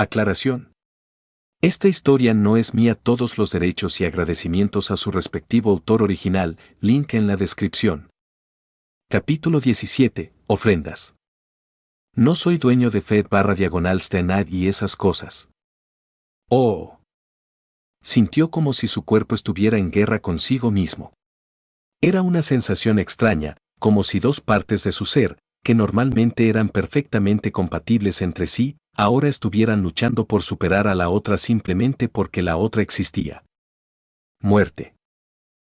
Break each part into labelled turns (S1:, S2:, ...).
S1: Aclaración. Esta historia no es mía. Todos los derechos y agradecimientos a su respectivo autor original, link en la descripción. Capítulo 17. Ofrendas. No soy dueño de Fed/Stenad y esas cosas. Oh. Sintió como si su cuerpo estuviera en guerra consigo mismo. Era una sensación extraña, como si dos partes de su ser, que normalmente eran perfectamente compatibles entre sí, ahora estuvieran luchando por superar a la otra simplemente porque la otra existía. Muerte.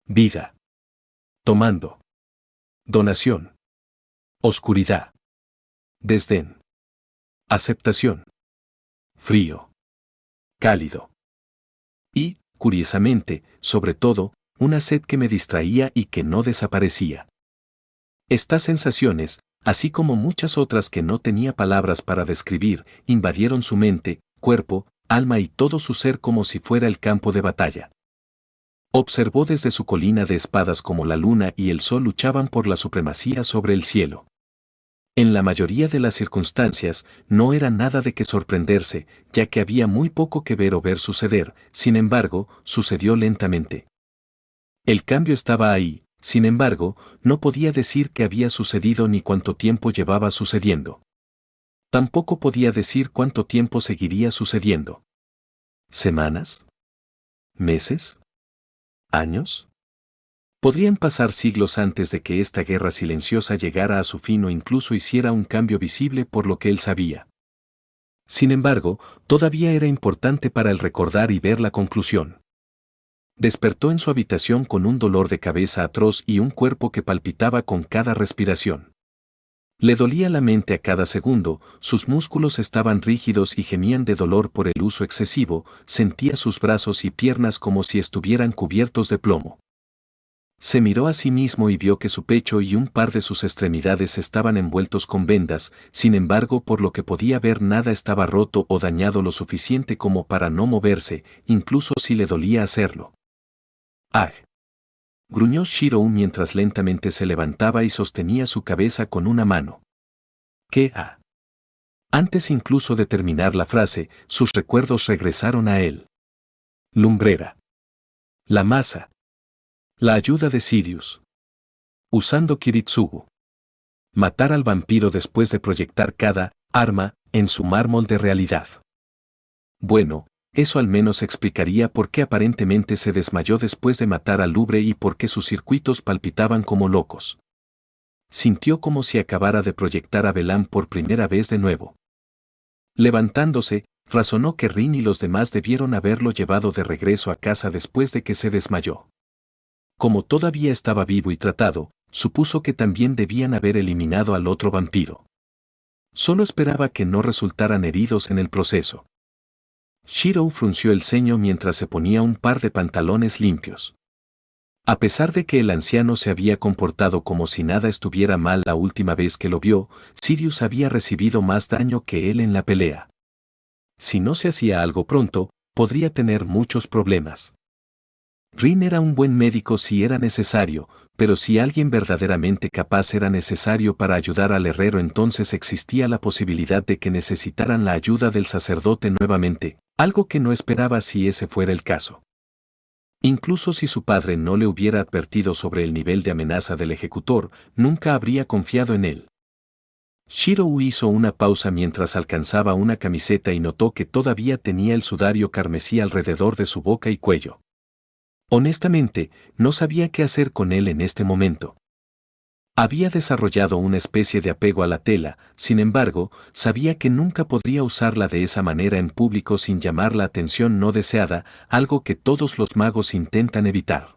S1: Vida. Tomando. Donación. Oscuridad. Desdén. Aceptación. Frío. Cálido. Y, curiosamente, sobre todo, una sed que me distraía y que no desaparecía. Estas sensaciones, así como muchas otras que no tenía palabras para describir, invadieron su mente, cuerpo, alma y todo su ser como si fuera el campo de batalla. Observó desde su colina de espadas cómo la luna y el sol luchaban por la supremacía sobre el cielo. En la mayoría de las circunstancias, no era nada de qué sorprenderse, ya que había muy poco que ver o ver suceder, sin embargo, sucedió lentamente. El cambio estaba ahí. Sin embargo, no podía decir qué había sucedido ni cuánto tiempo llevaba sucediendo. Tampoco podía decir cuánto tiempo seguiría sucediendo. ¿Semanas? ¿Meses? ¿Años? Podrían pasar siglos antes de que esta guerra silenciosa llegara a su fin o incluso hiciera un cambio visible por lo que él sabía. Sin embargo, todavía era importante para él recordar y ver la conclusión. Despertó en su habitación con un dolor de cabeza atroz y un cuerpo que palpitaba con cada respiración. Le dolía la mente a cada segundo, sus músculos estaban rígidos y gemían de dolor por el uso excesivo, sentía sus brazos y piernas como si estuvieran cubiertos de plomo. Se miró a sí mismo y vio que su pecho y un par de sus extremidades estaban envueltos con vendas, sin embargo por lo que podía ver nada estaba roto o dañado lo suficiente como para no moverse, incluso si le dolía hacerlo. ¡Ah! Gruñó Shirou mientras lentamente se levantaba y sostenía su cabeza con una mano. ¿Qué ha? Antes incluso de terminar la frase, sus recuerdos regresaron a él. Lumbrera. La masa. La ayuda de Sirius. Usando Kiritsugu. Matar al vampiro después de proyectar cada arma en su mármol de realidad. Bueno, eso al menos explicaría por qué aparentemente se desmayó después de matar a Lubre y por qué sus circuitos palpitaban como locos. Sintió como si acabara de proyectar a Velam por primera vez de nuevo. Levantándose, razonó que Rin y los demás debieron haberlo llevado de regreso a casa después de que se desmayó. Como todavía estaba vivo y tratado, supuso que también debían haber eliminado al otro vampiro. Solo esperaba que no resultaran heridos en el proceso. Shirou frunció el ceño mientras se ponía un par de pantalones limpios. A pesar de que el anciano se había comportado como si nada estuviera mal la última vez que lo vio, Sirius había recibido más daño que él en la pelea. Si no se hacía algo pronto, podría tener muchos problemas. Rin era un buen médico si era necesario, pero si alguien verdaderamente capaz era necesario para ayudar al herrero, entonces existía la posibilidad de que necesitaran la ayuda del sacerdote nuevamente, algo que no esperaba si ese fuera el caso. Incluso si su padre no le hubiera advertido sobre el nivel de amenaza del ejecutor, nunca habría confiado en él. Shirou hizo una pausa mientras alcanzaba una camiseta y notó que todavía tenía el sudario carmesí alrededor de su boca y cuello. Honestamente, no sabía qué hacer con él en este momento. Había desarrollado una especie de apego a la tela, sin embargo, sabía que nunca podría usarla de esa manera en público sin llamar la atención no deseada, algo que todos los magos intentan evitar.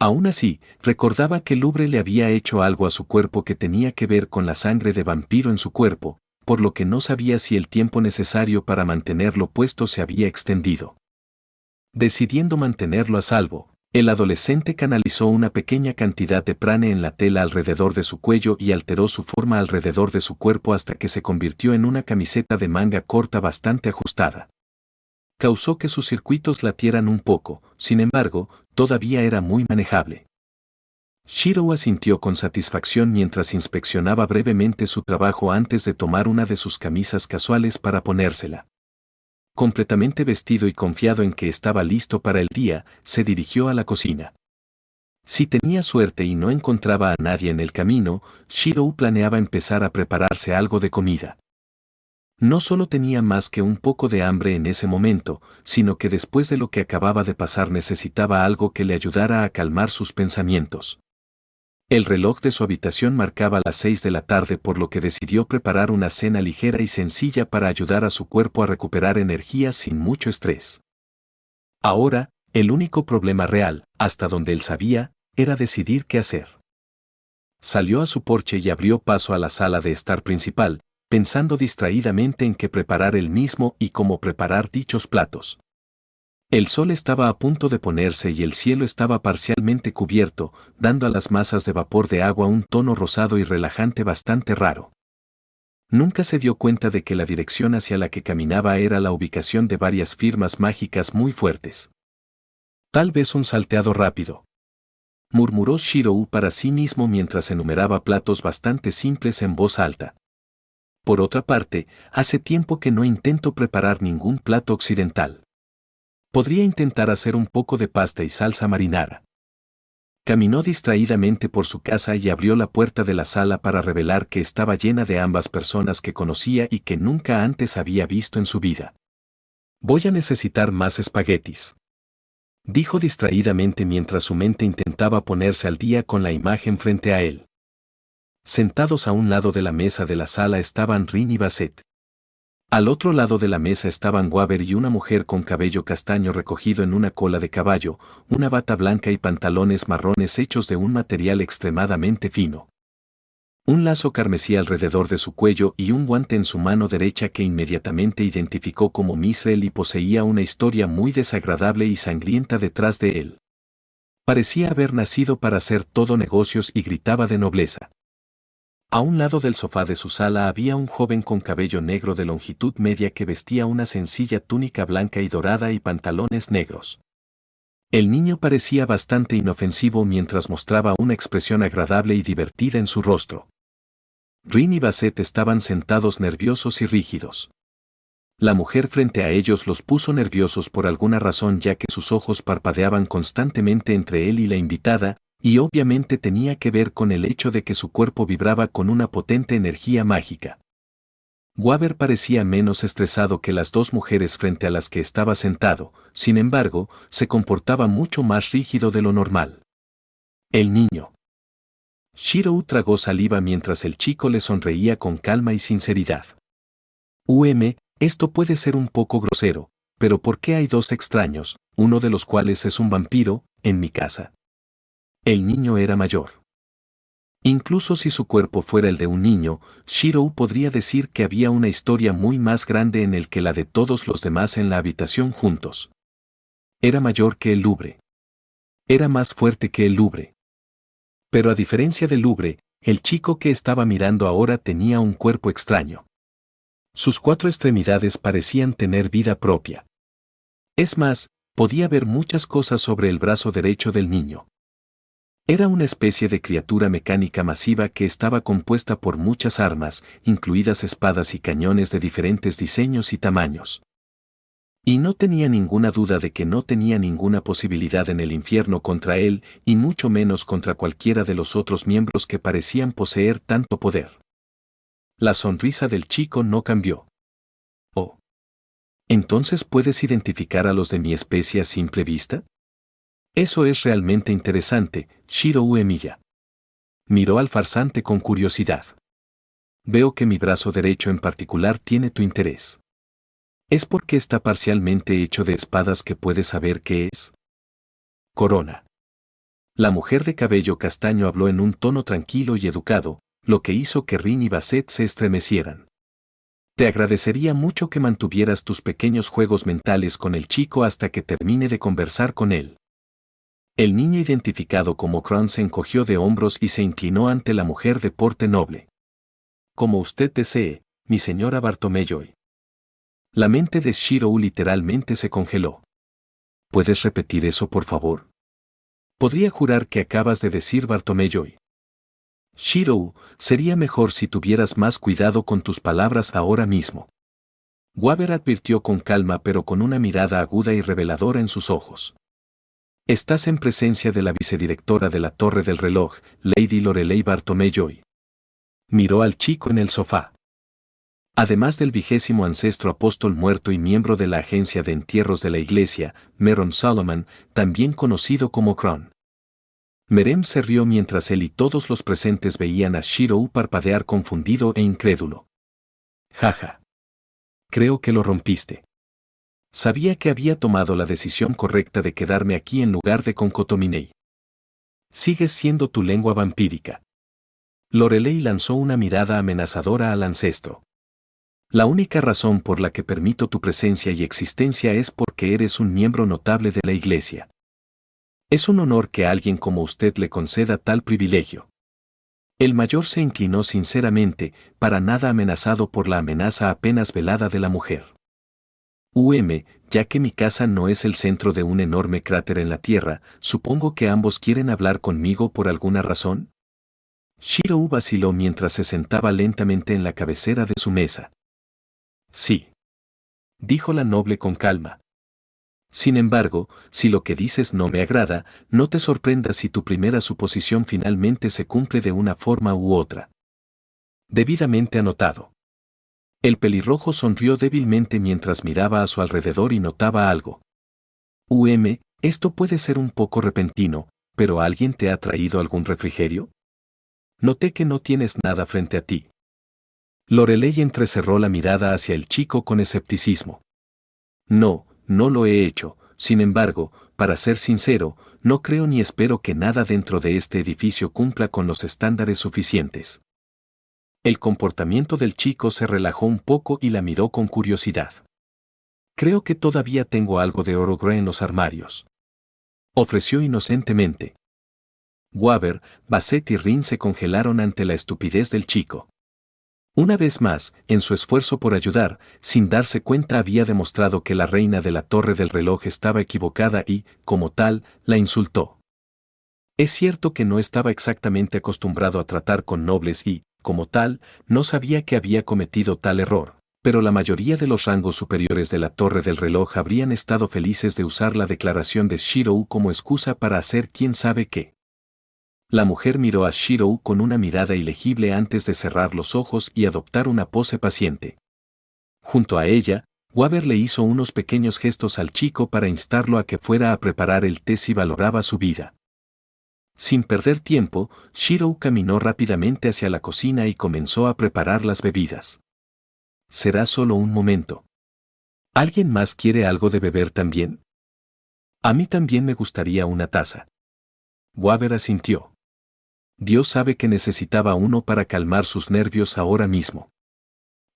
S1: Aún así, recordaba que Lubre le había hecho algo a su cuerpo que tenía que ver con la sangre de vampiro en su cuerpo, por lo que no sabía si el tiempo necesario para mantenerlo puesto se había extendido. Decidiendo mantenerlo a salvo, el adolescente canalizó una pequeña cantidad de prane en la tela alrededor de su cuello y alteró su forma alrededor de su cuerpo hasta que se convirtió en una camiseta de manga corta bastante ajustada. Causó que sus circuitos latieran un poco, sin embargo, todavía era muy manejable. Shirou asintió con satisfacción mientras inspeccionaba brevemente su trabajo antes de tomar una de sus camisas casuales para ponérsela. Completamente vestido y confiado en que estaba listo para el día, se dirigió a la cocina. Si tenía suerte y no encontraba a nadie en el camino, Shirou planeaba empezar a prepararse algo de comida. No solo tenía más que un poco de hambre en ese momento, sino que después de lo que acababa de pasar necesitaba algo que le ayudara a calmar sus pensamientos. El reloj de su habitación marcaba las 6 de la tarde, por lo que decidió preparar una cena ligera y sencilla para ayudar a su cuerpo a recuperar energía sin mucho estrés. Ahora, el único problema real, hasta donde él sabía, era decidir qué hacer. Salió a su porche y abrió paso a la sala de estar principal, pensando distraídamente en qué preparar él mismo y cómo preparar dichos platos. El sol estaba a punto de ponerse y el cielo estaba parcialmente cubierto, dando a las masas de vapor de agua un tono rosado y relajante bastante raro. Nunca se dio cuenta de que la dirección hacia la que caminaba era la ubicación de varias firmas mágicas muy fuertes. Tal vez un salteado rápido, murmuró Shirou para sí mismo mientras enumeraba platos bastante simples en voz alta. Por otra parte, hace tiempo que no intento preparar ningún plato occidental. Podría intentar hacer un poco de pasta y salsa marinara. Caminó distraídamente por su casa y abrió la puerta de la sala para revelar que estaba llena de ambas personas que conocía y que nunca antes había visto en su vida. Voy a necesitar más espaguetis, dijo distraídamente mientras su mente intentaba ponerse al día con la imagen frente a él. Sentados a un lado de la mesa de la sala estaban Rin y Basset. Al otro lado de la mesa estaban Waver y una mujer con cabello castaño recogido en una cola de caballo, una bata blanca y pantalones marrones hechos de un material extremadamente fino. Un lazo carmesí alrededor de su cuello y un guante en su mano derecha que inmediatamente identificó como Misrael y poseía una historia muy desagradable y sangrienta detrás de él. Parecía haber nacido para hacer todo negocios y gritaba de nobleza. A un lado del sofá de su sala había un joven con cabello negro de longitud media que vestía una sencilla túnica blanca y dorada y pantalones negros. El niño parecía bastante inofensivo mientras mostraba una expresión agradable y divertida en su rostro. Rin y Basset estaban sentados nerviosos y rígidos. La mujer frente a ellos los puso nerviosos por alguna razón, ya que sus ojos parpadeaban constantemente entre él y la invitada, y obviamente tenía que ver con el hecho de que su cuerpo vibraba con una potente energía mágica. Waver parecía menos estresado que las dos mujeres frente a las que estaba sentado, sin embargo, se comportaba mucho más rígido de lo normal. El niño. Shirou tragó saliva mientras el chico le sonreía con calma y sinceridad. Esto puede ser un poco grosero, pero ¿por qué hay dos extraños, uno de los cuales es un vampiro, en mi casa? El niño era mayor. Incluso si su cuerpo fuera el de un niño, Shirou podría decir que había una historia muy más grande en él que la de todos los demás en la habitación juntos. Era mayor que el Louvre. Era más fuerte que el Louvre. Pero a diferencia del Louvre, el chico que estaba mirando ahora tenía un cuerpo extraño. Sus 4 extremidades parecían tener vida propia. Es más, podía ver muchas cosas sobre el brazo derecho del niño. Era una especie de criatura mecánica masiva que estaba compuesta por muchas armas, incluidas espadas y cañones de diferentes diseños y tamaños. Y no tenía ninguna duda de que no tenía ninguna posibilidad en el infierno contra él, y mucho menos contra cualquiera de los otros miembros que parecían poseer tanto poder. La sonrisa del chico no cambió. Oh. ¿Entonces puedes identificar a los de mi especie a simple vista? Eso es realmente interesante, Shirou Emiya. Miró al farsante con curiosidad. Veo que mi brazo derecho en particular tiene tu interés. ¿Es porque está parcialmente hecho de espadas que puedes saber qué es? Corona. La mujer de cabello castaño habló en un tono tranquilo y educado, lo que hizo que Rin y Basset se estremecieran. Te agradecería mucho que mantuvieras tus pequeños juegos mentales con el chico hasta que termine de conversar con él. El niño identificado como Kron se encogió de hombros y se inclinó ante la mujer de porte noble. Como usted desee, mi señora Bartomeyoy. La mente de Shirou literalmente se congeló. ¿Puedes repetir eso, por favor? Podría jurar que acabas de decir Bartomeyoy. Shirou, sería mejor si tuvieras más cuidado con tus palabras ahora mismo. Waver advirtió con calma pero con una mirada aguda y reveladora en sus ojos. Estás en presencia de la vicedirectora de la Torre del Reloj, Lady Lorelei Bartomejoy. Miró al chico en el sofá. Además del 20º ancestro apóstol muerto y miembro de la agencia de entierros de la iglesia, Merem Solomon, también conocido como Kron. Merem se rió mientras él y todos los presentes veían a Shirou parpadear confundido e incrédulo. Jaja. Creo que lo rompiste. Sabía que había tomado la decisión correcta de quedarme aquí en lugar de con Kotominei. Sigues siendo tu lengua vampírica. Lorelei lanzó una mirada amenazadora al ancestro. La única razón por la que permito tu presencia y existencia es porque eres un miembro notable de la iglesia. Es un honor que alguien como usted le conceda tal privilegio. El mayor se inclinó sinceramente, para nada amenazado por la amenaza apenas velada de la mujer. Ya que mi casa no es el centro de un enorme cráter en la tierra, supongo que ambos quieren hablar conmigo por alguna razón. Shirou vaciló mientras se sentaba lentamente en la cabecera de su mesa. Sí. Dijo la noble con calma. Sin embargo, si lo que dices no me agrada, no te sorprendas si tu primera suposición finalmente se cumple de una forma u otra. Debidamente anotado. El pelirrojo sonrió débilmente mientras miraba a su alrededor y notaba algo. Esto puede ser un poco repentino, pero ¿alguien te ha traído algún refrigerio? Noté que no tienes nada frente a ti. Lorelei entrecerró la mirada hacia el chico con escepticismo. No lo he hecho, sin embargo, para ser sincero, no creo ni espero que nada dentro de este edificio cumpla con los estándares suficientes. El comportamiento del chico se relajó un poco y la miró con curiosidad. Creo que todavía tengo algo de oro gray en los armarios. Ofreció inocentemente. Waver, Basset y Rin se congelaron ante la estupidez del chico. Una vez más, en su esfuerzo por ayudar, sin darse cuenta había demostrado que la reina de la Torre del Reloj estaba equivocada y, como tal, la insultó. Es cierto que no estaba exactamente acostumbrado a tratar con nobles y, como tal, no sabía que había cometido tal error, pero la mayoría de los rangos superiores de la Torre del Reloj habrían estado felices de usar la declaración de Shirou como excusa para hacer quién sabe qué. La mujer miró a Shirou con una mirada ilegible antes de cerrar los ojos y adoptar una pose paciente. Junto a ella, Waver le hizo unos pequeños gestos al chico para instarlo a que fuera a preparar el té si valoraba su vida. Sin perder tiempo, Shirou caminó rápidamente hacia la cocina y comenzó a preparar las bebidas. Será solo un momento. ¿Alguien más quiere algo de beber también? A mí también me gustaría una taza. Waver asintió. Dios sabe que necesitaba uno para calmar sus nervios ahora mismo.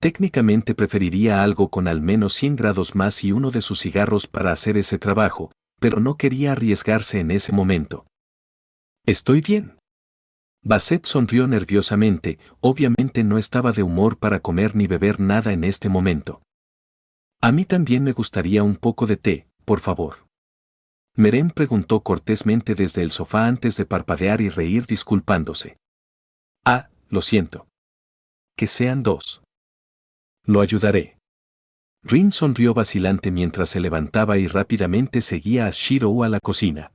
S1: Técnicamente preferiría algo con al menos 100 grados más y uno de sus cigarros para hacer ese trabajo, pero no quería arriesgarse en ese momento. ¿Estoy bien? Basset sonrió nerviosamente, obviamente no estaba de humor para comer ni beber nada en este momento. A mí también me gustaría un poco de té, por favor. Merem preguntó cortésmente desde el sofá antes de parpadear y reír disculpándose. Ah, lo siento. Que sean 2. Lo ayudaré. Rin sonrió vacilante mientras se levantaba y rápidamente seguía a Shirou a la cocina.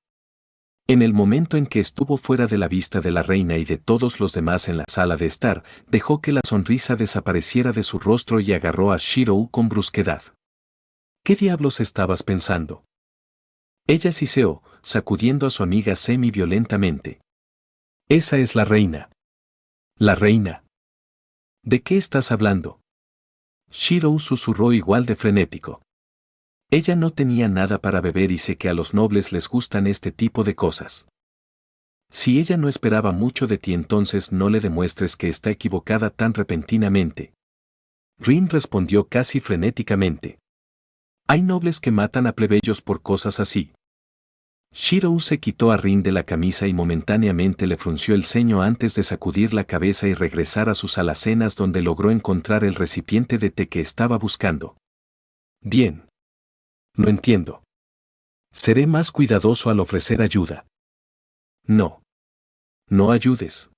S1: En el momento en que estuvo fuera de la vista de la reina y de todos los demás en la sala de estar, dejó que la sonrisa desapareciera de su rostro y agarró a Shirou con brusquedad. ¿Qué diablos estabas pensando? Ella siseó, sacudiendo a su amiga semi-violentamente. Esa es la reina. ¿La reina? ¿De qué estás hablando? Shirou susurró igual de frenético. Ella no tenía nada para beber y sé que a los nobles les gustan este tipo de cosas. Si ella no esperaba mucho de ti, entonces no le demuestres que está equivocada tan repentinamente. Rin respondió casi frenéticamente. Hay nobles que matan a plebeyos por cosas así. Shirou se quitó a Rin de la camisa y momentáneamente le frunció el ceño antes de sacudir la cabeza y regresar a sus alacenas donde logró encontrar el recipiente de té que estaba buscando. Bien. Lo entiendo. Seré más cuidadoso al ofrecer ayuda. No. No ayudes.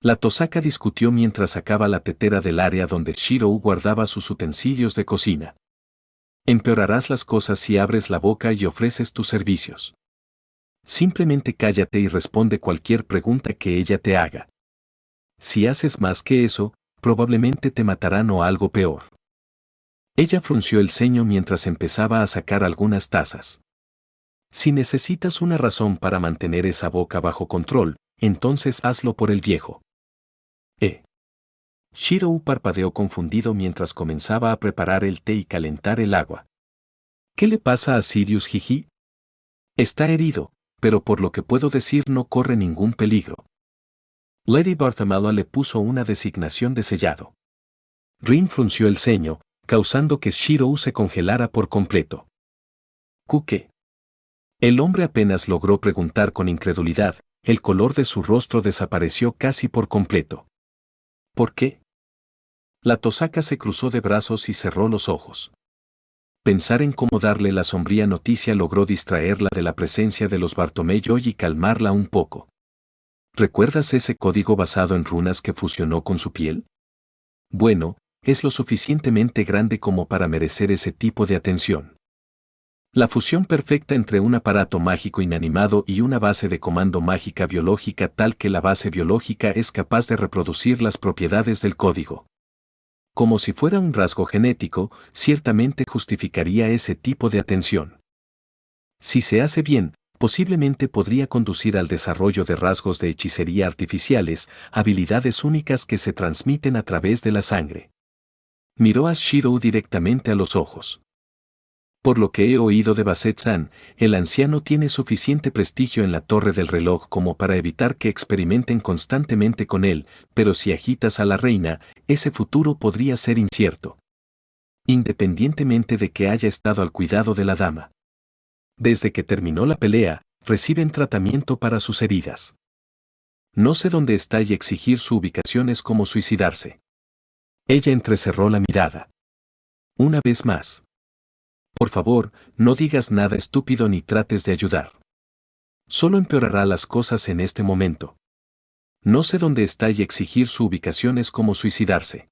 S1: La Tosaka discutió mientras sacaba la tetera del área donde Shirou guardaba sus utensilios de cocina. Empeorarás las cosas si abres la boca y ofreces tus servicios. Simplemente cállate y responde cualquier pregunta que ella te haga. Si haces más que eso, probablemente te matarán o algo peor. Ella frunció el ceño mientras empezaba a sacar algunas tazas. Si necesitas una razón para mantener esa boca bajo control, entonces hazlo por el viejo. Shirou parpadeó confundido mientras comenzaba a preparar el té y calentar el agua. ¿Qué le pasa a Sirius Jiji? Está herido, pero por lo que puedo decir no corre ningún peligro. Lady Bartholomew le puso una designación de sellado. Rin frunció el ceño, causando que Shirou se congelara por completo. ¿Qué? El hombre apenas logró preguntar con incredulidad, el color de su rostro desapareció casi por completo. ¿Por qué? La Tosaka se cruzó de brazos y cerró los ojos. Pensar en cómo darle la sombría noticia logró distraerla de la presencia de los Bartomeu y calmarla un poco. ¿Recuerdas ese código basado en runas que fusionó con su piel? Bueno, es lo suficientemente grande como para merecer ese tipo de atención. La fusión perfecta entre un aparato mágico inanimado y una base de comando mágica biológica tal que la base biológica es capaz de reproducir las propiedades del código. Como si fuera un rasgo genético, ciertamente justificaría ese tipo de atención. Si se hace bien, posiblemente podría conducir al desarrollo de rasgos de hechicería artificiales, habilidades únicas que se transmiten a través de la sangre. Miró a Shirou directamente a los ojos. Por lo que he oído de Basset-san, el anciano tiene suficiente prestigio en la torre del reloj como para evitar que experimenten constantemente con él, pero si agitas a la reina, ese futuro podría ser incierto. Independientemente de que haya estado al cuidado de la dama. Desde que terminó la pelea, reciben tratamiento para sus heridas. No sé dónde está y exigir su ubicación es como suicidarse. Ella entrecerró la mirada. Una vez más. Por favor, no digas nada estúpido ni trates de ayudar. Solo empeorará las cosas en este momento. No sé dónde está y exigir su ubicación es como suicidarse.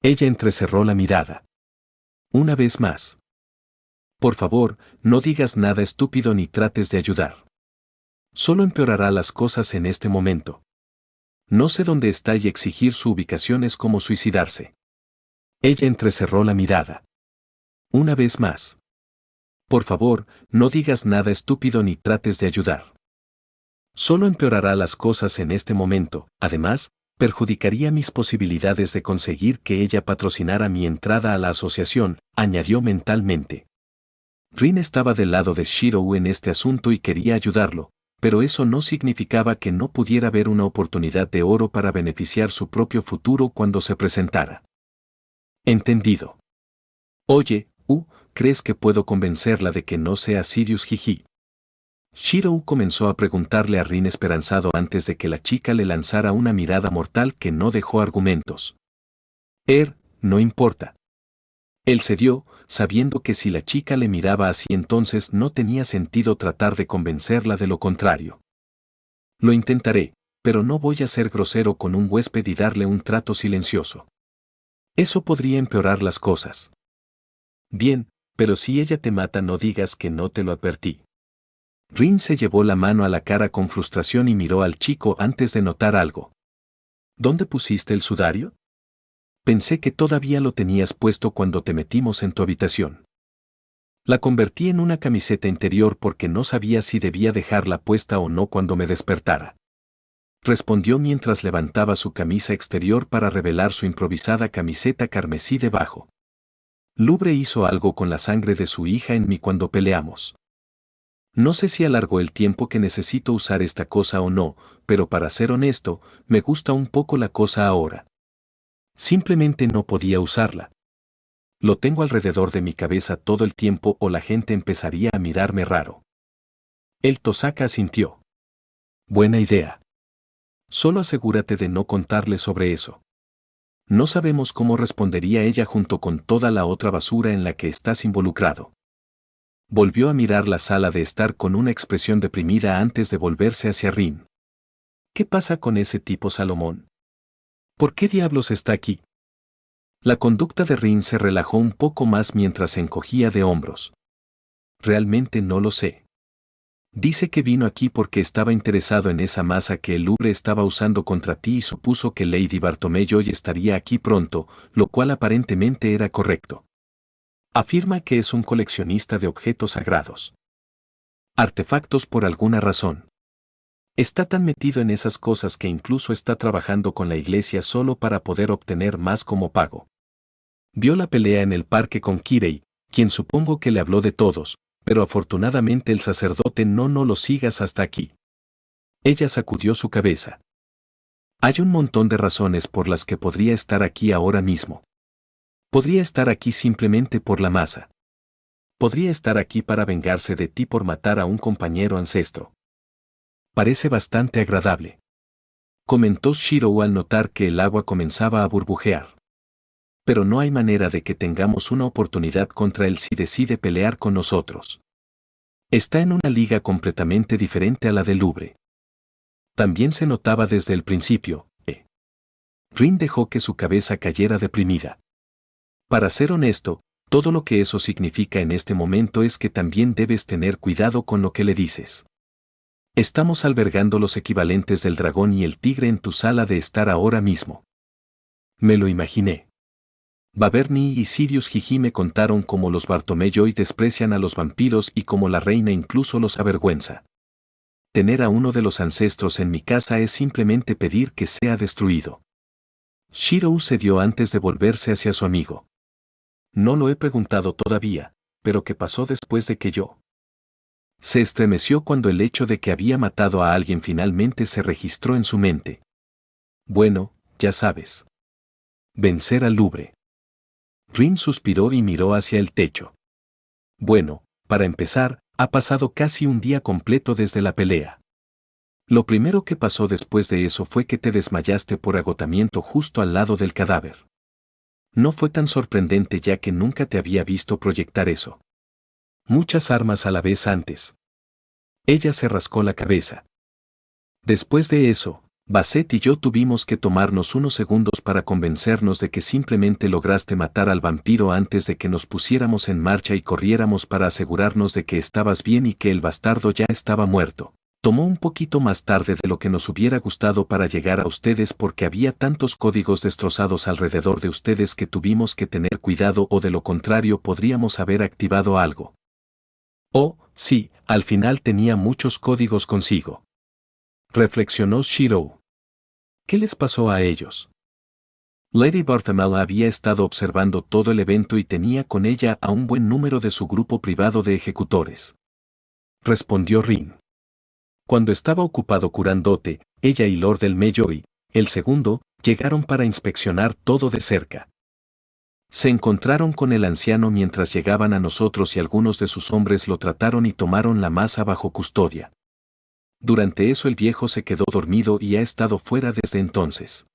S1: Ella entrecerró la mirada. Una vez más. Por favor, no digas nada estúpido ni trates de ayudar. Solo empeorará las cosas en este momento. No sé dónde está y exigir su ubicación es como suicidarse. Ella entrecerró la mirada. Una vez más. Por favor, no digas nada estúpido ni trates de ayudar. Solo empeorará las cosas en este momento, además, perjudicaría mis posibilidades de conseguir que ella patrocinara mi entrada a la asociación, añadió mentalmente. Rin estaba del lado de Shirou en este asunto y quería ayudarlo, pero eso no significaba que no pudiera ver una oportunidad de oro para beneficiar su propio futuro cuando se presentara. Entendido. Oye, ¿crees que puedo convencerla de que no sea Sirius Jiji? Shirou comenzó a preguntarle a Rin esperanzado antes de que la chica le lanzara una mirada mortal que no dejó argumentos. No importa. Él cedió, sabiendo que si la chica le miraba así entonces no tenía sentido tratar de convencerla de lo contrario. Lo intentaré, pero no voy a ser grosero con un huésped y darle un trato silencioso. Eso podría empeorar las cosas. Bien, pero si ella te mata no digas que no te lo advertí. Rin se llevó la mano a la cara con frustración y miró al chico antes de notar algo. ¿Dónde pusiste el sudario? Pensé que todavía lo tenías puesto cuando te metimos en tu habitación. La convertí en una camiseta interior porque no sabía si debía dejarla puesta o no cuando me despertara. Respondió mientras levantaba su camisa exterior para revelar su improvisada camiseta carmesí debajo. Lubre hizo algo con la sangre de su hija en mí cuando peleamos. No sé si alargó el tiempo que necesito usar esta cosa o no, pero para ser honesto, me gusta un poco la cosa ahora. Simplemente no podía usarla. Lo tengo alrededor de mi cabeza todo el tiempo o la gente empezaría a mirarme raro. El Tosaka asintió. Buena idea. Solo asegúrate de no contarle sobre eso. No sabemos cómo respondería ella junto con toda la otra basura en la que estás involucrado. Volvió a mirar la sala de estar con una expresión deprimida antes de volverse hacia Rin. ¿Qué pasa con ese tipo Salomón? ¿Por qué diablos está aquí? La conducta de Rin se relajó un poco más mientras se encogía de hombros. Realmente no lo sé. Dice que vino aquí porque estaba interesado en esa masa que el Louvre estaba usando contra ti y supuso que Lady Bartholomew estaría aquí pronto, lo cual aparentemente era correcto. Afirma que es un coleccionista de objetos sagrados. Artefactos por alguna razón. Está tan metido en esas cosas que incluso está trabajando con la iglesia solo para poder obtener más como pago. Vio la pelea en el parque con Kirei, quien supongo que le habló de todos, pero afortunadamente el sacerdote no lo sigas hasta aquí. Ella sacudió su cabeza. Hay un montón de razones por las que podría estar aquí ahora mismo. Podría estar aquí simplemente por la masa. Podría estar aquí para vengarse de ti por matar a un compañero ancestro. Parece bastante agradable, comentó Shirou al notar que el agua comenzaba a burbujear. Pero no hay manera de que tengamos una oportunidad contra él si decide pelear con nosotros. Está en una liga completamente diferente a la del Louvre. También se notaba desde el principio, Rin dejó que su cabeza cayera deprimida. Para ser honesto, todo lo que eso significa en este momento es que también debes tener cuidado con lo que le dices. Estamos albergando los equivalentes del dragón y el tigre en tu sala de estar ahora mismo. Me lo imaginé. Baberni y Sirius Jiji me contaron cómo los Bartholomew desprecian a los vampiros y cómo la reina incluso los avergüenza. Tener a uno de los ancestros en mi casa es simplemente pedir que sea destruido. Shirou cedió antes de volverse hacia su amigo. No lo he preguntado todavía, pero ¿qué pasó después de que yo? Se estremeció cuando el hecho de que había matado a alguien finalmente se registró en su mente. Bueno, ya sabes. Vencer al Louvre. Rin suspiró y miró hacia el techo. Bueno, para empezar, ha pasado casi un día completo desde la pelea. Lo primero que pasó después de eso fue que te desmayaste por agotamiento justo al lado del cadáver. No fue tan sorprendente ya que nunca te había visto proyectar eso. Muchas armas a la vez antes. Ella se rascó la cabeza. Después de eso, Basset y yo tuvimos que tomarnos unos segundos para convencernos de que simplemente lograste matar al vampiro antes de que nos pusiéramos en marcha y corriéramos para asegurarnos de que estabas bien y que el bastardo ya estaba muerto. Tomó un poquito más tarde de lo que nos hubiera gustado para llegar a ustedes porque había tantos códigos destrozados alrededor de ustedes que tuvimos que tener cuidado o de lo contrario podríamos haber activado algo. Oh, sí, al final tenía muchos códigos consigo. Reflexionó Shirou. ¿Qué les pasó a ellos? Lady Bartholomew había estado observando todo el evento y tenía con ella a un buen número de su grupo privado de ejecutores. Respondió Rin. Cuando estaba ocupado curándote, ella y Lord del Mayjoy, el segundo, llegaron para inspeccionar todo de cerca. Se encontraron con el anciano mientras llegaban a nosotros y algunos de sus hombres lo trataron y tomaron la masa bajo custodia. Durante eso el viejo se quedó dormido y ha estado fuera desde entonces.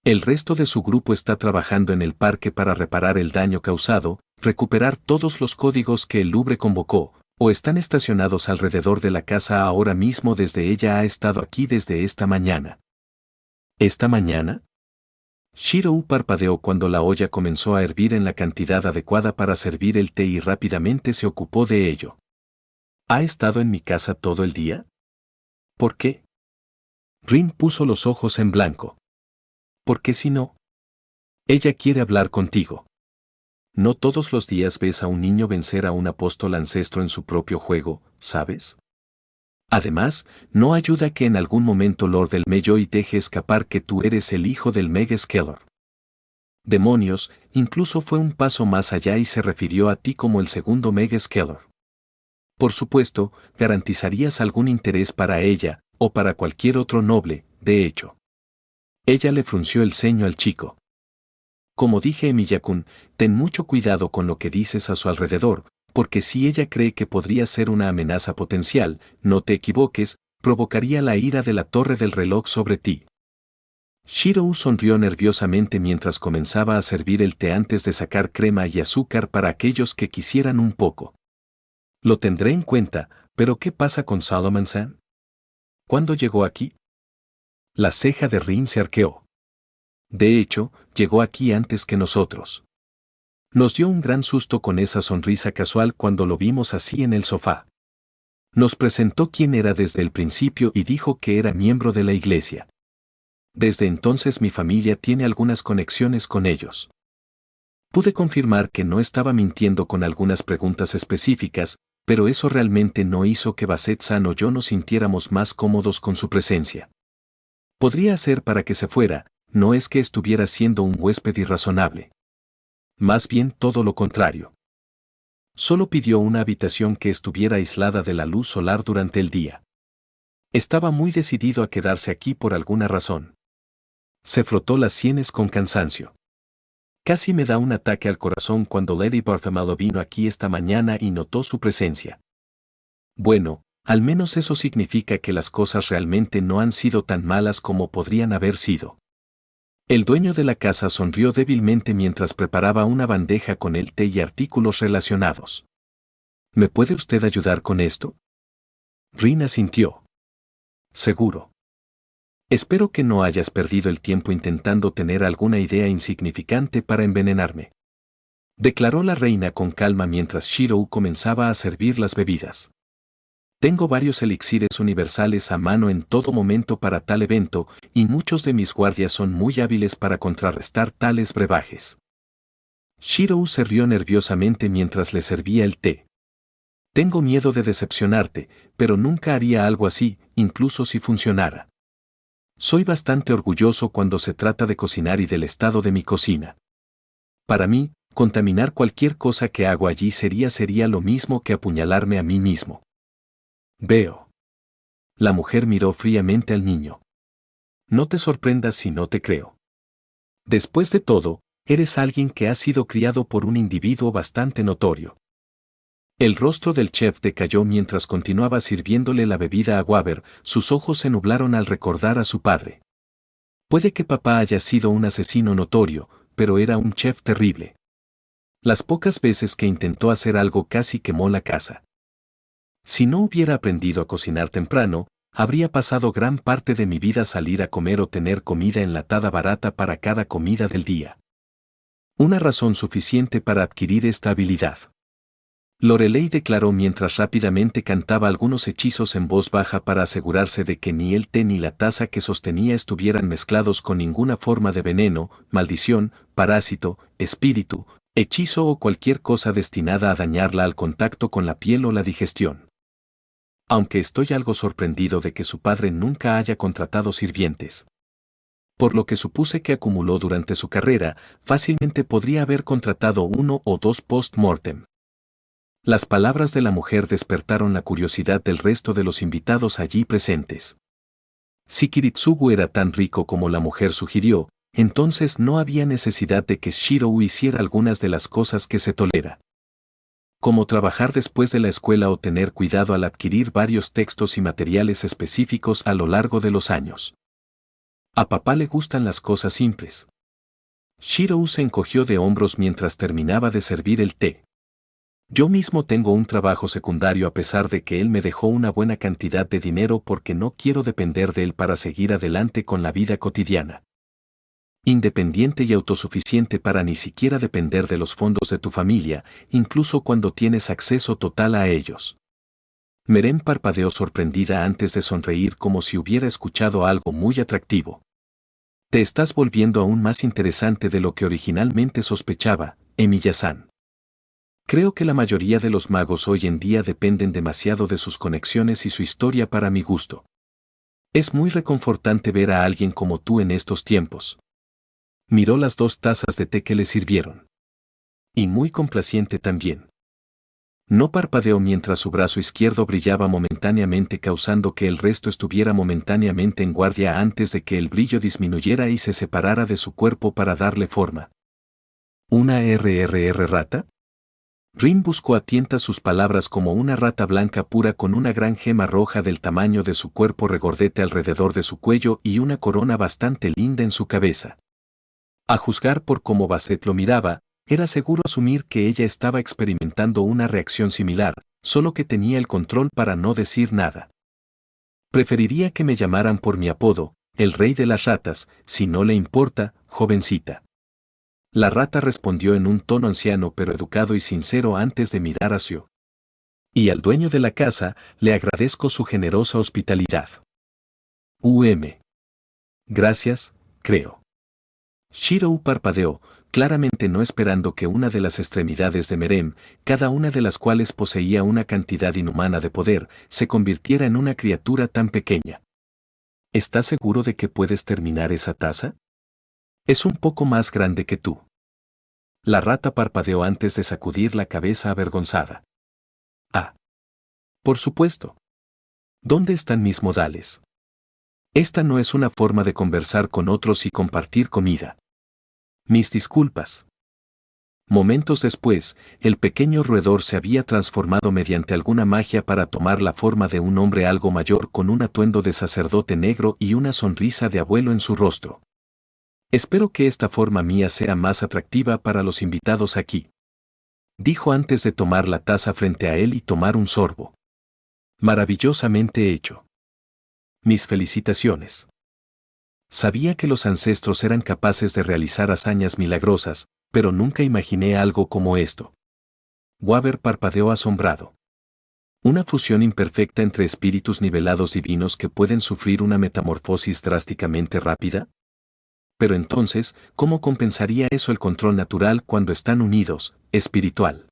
S1: El resto de su grupo está trabajando en el parque para reparar el daño causado, recuperar todos los códigos que el Louvre convocó, o están estacionados alrededor de la casa ahora mismo desde ella ha estado aquí desde esta mañana. ¿Esta mañana? Shirou parpadeó cuando la olla comenzó a hervir en la cantidad adecuada para servir el té y rápidamente se ocupó de ello. ¿Ha estado en mi casa todo el día? ¿Por qué? Rin puso los ojos en blanco. ¿Por qué si no? Ella quiere hablar contigo. No todos los días ves a un niño vencer a un apóstol ancestro en su propio juego, ¿sabes? Además, no ayuda que en algún momento Lord del Mayjoy deje escapar que tú eres el hijo del Meg Skeller. Demonios, incluso fue un paso más allá y se refirió a ti como el segundo Meg Skeller. Por supuesto, garantizarías algún interés para ella, o para cualquier otro noble, de hecho. Ella le frunció el ceño al chico. Como dije Emilia-kun, ten mucho cuidado con lo que dices a su alrededor, porque si ella cree que podría ser una amenaza potencial, no te equivoques, provocaría la ira de la torre del reloj sobre ti. Shirou sonrió nerviosamente mientras comenzaba a servir el té antes de sacar crema y azúcar para aquellos que quisieran un poco. Lo tendré en cuenta, pero ¿qué pasa con Solomon-san? ¿Cuándo llegó aquí? La ceja de Rin se arqueó. De hecho, llegó aquí antes que nosotros. Nos dio un gran susto con esa sonrisa casual cuando lo vimos así en el sofá. Nos presentó quién era desde el principio y dijo que era miembro de la iglesia. Desde entonces mi familia tiene algunas conexiones con ellos. Pude confirmar que no estaba mintiendo con algunas preguntas específicas, pero eso realmente no hizo que Basset-san o yo nos sintiéramos más cómodos con su presencia. Podría ser para que se fuera, no es que estuviera siendo un huésped irrazonable. Más bien todo lo contrario. Solo pidió una habitación que estuviera aislada de la luz solar durante el día. Estaba muy decidido a quedarse aquí por alguna razón. Se frotó las sienes con cansancio. Casi me da un ataque al corazón cuando Lady Bartholomew vino aquí esta mañana y notó su presencia. Bueno, al menos eso significa que las cosas realmente no han sido tan malas como podrían haber sido. El dueño de la casa sonrió débilmente mientras preparaba una bandeja con el té y artículos relacionados. ¿Me puede usted ayudar con esto? Rin asintió. Seguro. Espero que no hayas perdido el tiempo intentando tener alguna idea insignificante para envenenarme. Declaró la reina con calma mientras Shirou comenzaba a servir las bebidas. Tengo varios elixires universales a mano en todo momento para tal evento, y muchos de mis guardias son muy hábiles para contrarrestar tales brebajes. Shirou se rió nerviosamente mientras le servía el té. Tengo miedo de decepcionarte, pero nunca haría algo así, incluso si funcionara. Soy bastante orgulloso cuando se trata de cocinar y del estado de mi cocina. Para mí, contaminar cualquier cosa que hago allí sería lo mismo que apuñalarme a mí mismo. Veo. La mujer miró fríamente al niño. No te sorprendas si no te creo. Después de todo, eres alguien que ha sido criado por un individuo bastante notorio. El rostro del chef decayó mientras continuaba sirviéndole la bebida a Waver, sus ojos se nublaron al recordar a su padre. Puede que papá haya sido un asesino notorio, pero era un chef terrible. Las pocas veces que intentó hacer algo casi quemó la casa. Si no hubiera aprendido a cocinar temprano, habría pasado gran parte de mi vida salir a comer o tener comida enlatada barata para cada comida del día. Una razón suficiente para adquirir esta habilidad. Lorelei declaró mientras rápidamente cantaba algunos hechizos en voz baja para asegurarse de que ni el té ni la taza que sostenía estuvieran mezclados con ninguna forma de veneno, maldición, parásito, espíritu, hechizo o cualquier cosa destinada a dañarla al contacto con la piel o la digestión. Aunque estoy algo sorprendido de que su padre nunca haya contratado sirvientes. Por lo que supuse que acumuló durante su carrera, fácilmente podría haber contratado uno o dos post-mortem. Las palabras de la mujer despertaron la curiosidad del resto de los invitados allí presentes. Si Kiritsugu era tan rico como la mujer sugirió, entonces no había necesidad de que Shirou hiciera algunas de las cosas que se tolera. Como trabajar después de la escuela o tener cuidado al adquirir varios textos y materiales específicos a lo largo de los años. A papá le gustan las cosas simples. Shirou se encogió de hombros mientras terminaba de servir el té. Yo mismo tengo un trabajo secundario a pesar de que él me dejó una buena cantidad de dinero porque no quiero depender de él para seguir adelante con la vida cotidiana. Independiente y autosuficiente para ni siquiera depender de los fondos de tu familia, incluso cuando tienes acceso total a ellos. Meren parpadeó sorprendida antes de sonreír como si hubiera escuchado algo muy atractivo. Te estás volviendo aún más interesante de lo que originalmente sospechaba, Emiya-san. Creo que la mayoría de los magos hoy en día dependen demasiado de sus conexiones y su historia para mi gusto. Es muy reconfortante ver a alguien como tú en estos tiempos. Miró las 2 tazas de té que le sirvieron. Y muy complaciente también. No parpadeó mientras su brazo izquierdo brillaba momentáneamente causando que el resto estuviera momentáneamente en guardia antes de que el brillo disminuyera y se separara de su cuerpo para darle forma. ¿Una RRR rata? Rin buscó a tientas sus palabras como una rata blanca pura con una gran gema roja del tamaño de su cuerpo regordete alrededor de su cuello y una corona bastante linda en su cabeza. A juzgar por cómo Basset lo miraba, era seguro asumir que ella estaba experimentando una reacción similar, solo que tenía el control para no decir nada. Preferiría que me llamaran por mi apodo, El rey de las ratas, si no le importa, jovencita. La rata respondió en un tono anciano pero educado y sincero antes de mirar a Shiro. Y al dueño de la casa, le agradezco su generosa hospitalidad. Gracias, creo. Shiro parpadeó, claramente no esperando que una de las extremidades de Merem, cada una de las cuales poseía una cantidad inhumana de poder, se convirtiera en una criatura tan pequeña. ¿Estás seguro de que puedes terminar esa taza? Es un poco más grande que tú. La rata parpadeó antes de sacudir la cabeza avergonzada. Ah. Por supuesto. ¿Dónde están mis modales? Esta no es una forma de conversar con otros y compartir comida. Mis disculpas. Momentos después, el pequeño roedor se había transformado mediante alguna magia para tomar la forma de un hombre algo mayor con un atuendo de sacerdote negro y una sonrisa de abuelo en su rostro. Espero que esta forma mía sea más atractiva para los invitados aquí. Dijo antes de tomar la taza frente a él y tomar un sorbo. Maravillosamente hecho. Mis felicitaciones. Sabía que los ancestros eran capaces de realizar hazañas milagrosas, pero nunca imaginé algo como esto. Waver parpadeó asombrado. Una fusión imperfecta entre espíritus nivelados divinos que pueden sufrir una metamorfosis drásticamente rápida. Pero entonces, ¿cómo compensaría eso el control natural cuando están unidos, espiritual?